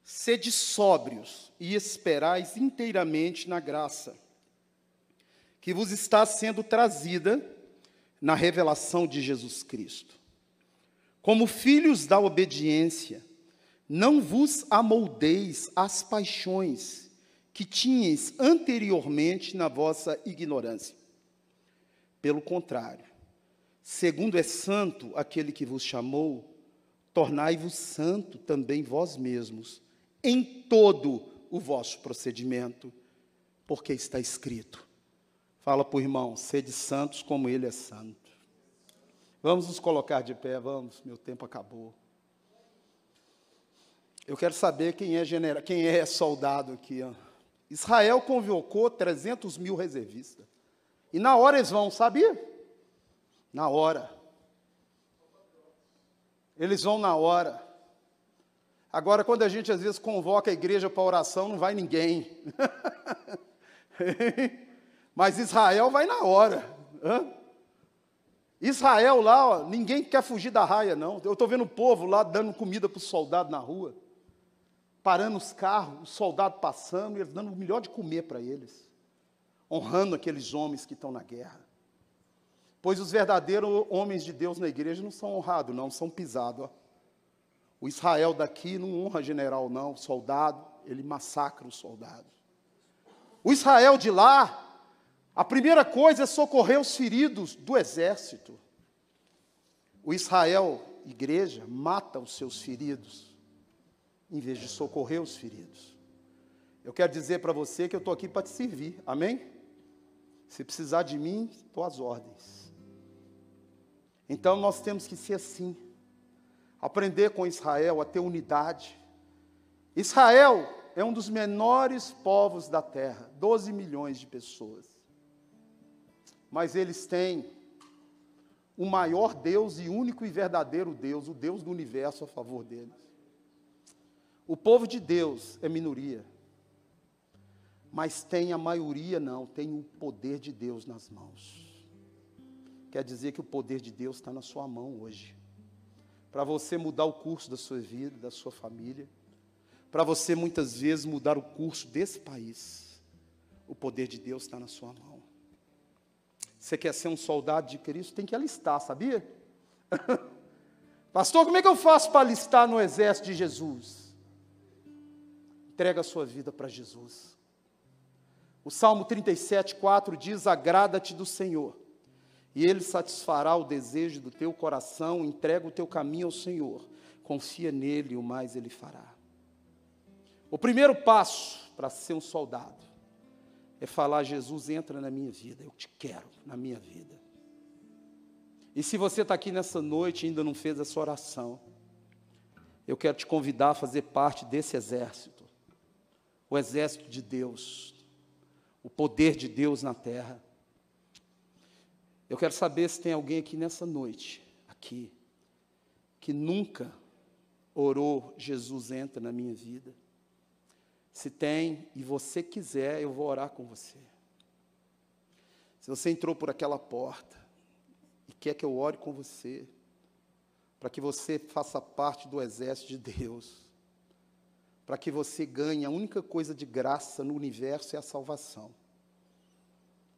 sede sóbrios e esperais inteiramente na graça, que vos está sendo trazida na revelação de Jesus Cristo. Como filhos da obediência, não vos amoldeis às paixões que tinhais anteriormente na vossa ignorância. Pelo contrário, segundo é santo aquele que vos chamou, tornai-vos santo também vós mesmos, em todo o vosso procedimento, porque está escrito. Fala para o irmão, sede santos como ele é santo. Vamos nos colocar de pé, vamos, meu tempo acabou. Eu quero saber quem é soldado aqui. Ó. Israel convocou 300 mil reservistas. E na hora eles vão, sabia? Na hora. Eles vão na hora. Agora, quando a gente às vezes convoca a igreja para oração, não vai ninguém. Mas Israel vai na hora. Israel lá, ó, ninguém quer fugir da raia, não. Eu estou vendo o povo lá dando comida para os soldados na rua. parando os carros, os soldados passando, e eles dando o melhor de comer para eles, honrando aqueles homens que estão na guerra. Pois os verdadeiros homens de Deus na igreja não são honrados, não, são pisados. Ó. O Israel daqui não honra general, não, soldado, ele massacra os soldados. O Israel de lá, a primeira coisa é socorrer os feridos do exército. O Israel, igreja, mata os seus feridos, em vez de socorrer os feridos. Eu quero dizer para você que eu estou aqui para te servir, amém? Se precisar de mim, estou às ordens. Então nós temos que ser assim, aprender com Israel a ter unidade. Israel é um dos menores povos da terra, 12 milhões de pessoas. Mas eles têm o maior Deus e único e verdadeiro Deus, o Deus do universo a favor deles. O povo de Deus é minoria, mas tem a maioria não, tem o poder de Deus nas mãos. Quer dizer que o poder de Deus está na sua mão hoje, para você mudar o curso da sua vida, da sua família, para você muitas vezes mudar o curso desse país. O poder de Deus está na sua mão. Você quer ser um soldado de Cristo, tem que alistar, sabia? Pastor, como é que eu faço para alistar no exército de Jesus? Entrega a sua vida para Jesus. O Salmo 37:4 diz: agrada-te do Senhor, e Ele satisfará o desejo do teu coração. Entrega o teu caminho ao Senhor, confia nele e o mais Ele fará. O primeiro passo para ser um soldado é falar: Jesus, entra na minha vida, eu te quero na minha vida. E se você está aqui nessa noite e ainda não fez essa oração, eu quero te convidar a fazer parte desse exército, o exército de Deus, o poder de Deus na terra. Eu quero saber se tem alguém aqui nessa noite, aqui, que nunca orou: Jesus, entra na minha vida. Se tem, e você quiser, eu vou orar com você. Se você entrou por aquela porta e quer que eu ore com você, para que você faça parte do exército de Deus, para que você ganhe a única coisa de graça no universo é a salvação.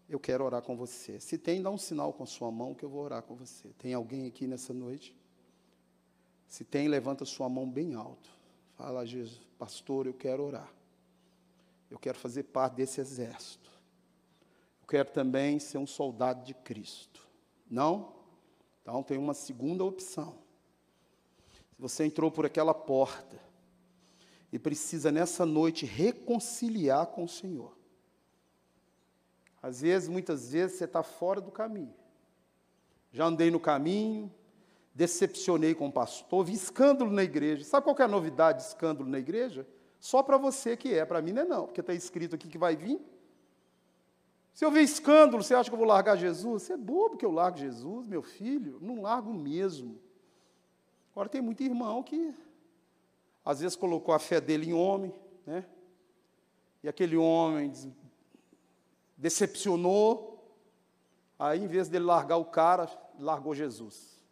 Eu quero orar com você. Se tem, dá um sinal com a sua mão que eu vou orar com você. Tem alguém aqui nessa noite? Se tem, levanta sua mão bem alto. Fala: Jesus, pastor, eu quero orar. Eu quero fazer parte desse exército. Eu quero também ser um soldado de Cristo. Não? Então tem uma segunda opção. Se você entrou por aquela porta e precisa nessa noite reconciliar com o Senhor. Às vezes, muitas vezes, você está fora do caminho. Já andei no caminho, decepcionei com o pastor, vi escândalo na igreja. Sabe qual que é a novidade de escândalo na igreja? Só para você que é, para mim não é não, porque está escrito aqui que vai vir. Se eu ver escândalo, você acha que eu vou largar Jesus? Você é bobo que eu largo Jesus, meu filho? Não largo mesmo. Agora tem muito irmão que, às vezes, colocou a fé dele em homem, né? E aquele homem decepcionou, aí em vez dele largar o cara, largou Jesus.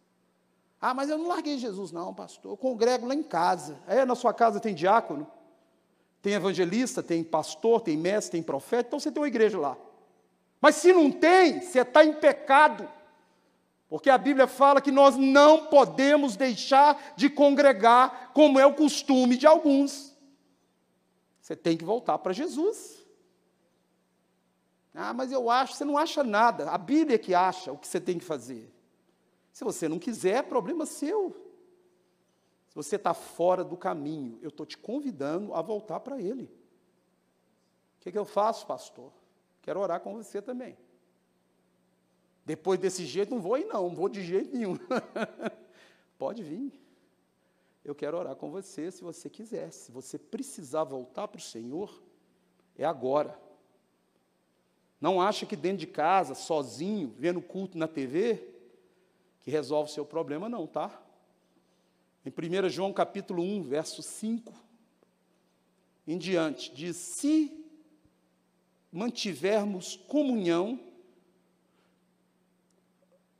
Ah, mas eu não larguei Jesus não, pastor, eu congrego lá em casa. Na sua casa tem diácono? Tem evangelista, tem pastor, tem mestre, tem profeta, então você tem uma igreja lá. Mas se não tem, você está em pecado. Porque a Bíblia fala que nós não podemos deixar de congregar, como é o costume de alguns. Você tem que voltar para Jesus. Ah, mas eu acho, você não acha nada. A Bíblia é que acha o que você tem que fazer. Se você não quiser, é problema seu. Se você está fora do caminho, eu estou te convidando a voltar para Ele. O que eu faço, pastor? Quero orar com você também. Depois desse jeito, não vou ir não vou de jeito nenhum. Pode vir. Eu quero orar com você se você quiser. Se você precisar voltar para o Senhor, é agora. Não acha que dentro de casa, sozinho, vendo culto na TV, que resolve o seu problema, não, tá? Em 1 João capítulo 1, verso 5 em diante, diz: se mantivermos comunhão,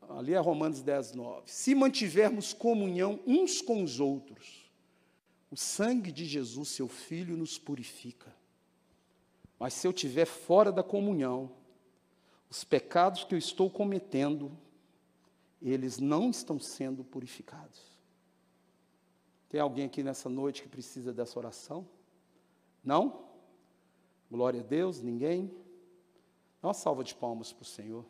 ali é Romanos 10, 9, se mantivermos comunhão uns com os outros, O sangue de Jesus, seu Filho, nos purifica. Mas se eu estiver fora da comunhão, os pecados que eu estou cometendo, eles não estão sendo purificados. Tem alguém aqui nessa noite que precisa dessa oração? Não? Glória a Deus, ninguém? Dá uma salva de palmas para o Senhor.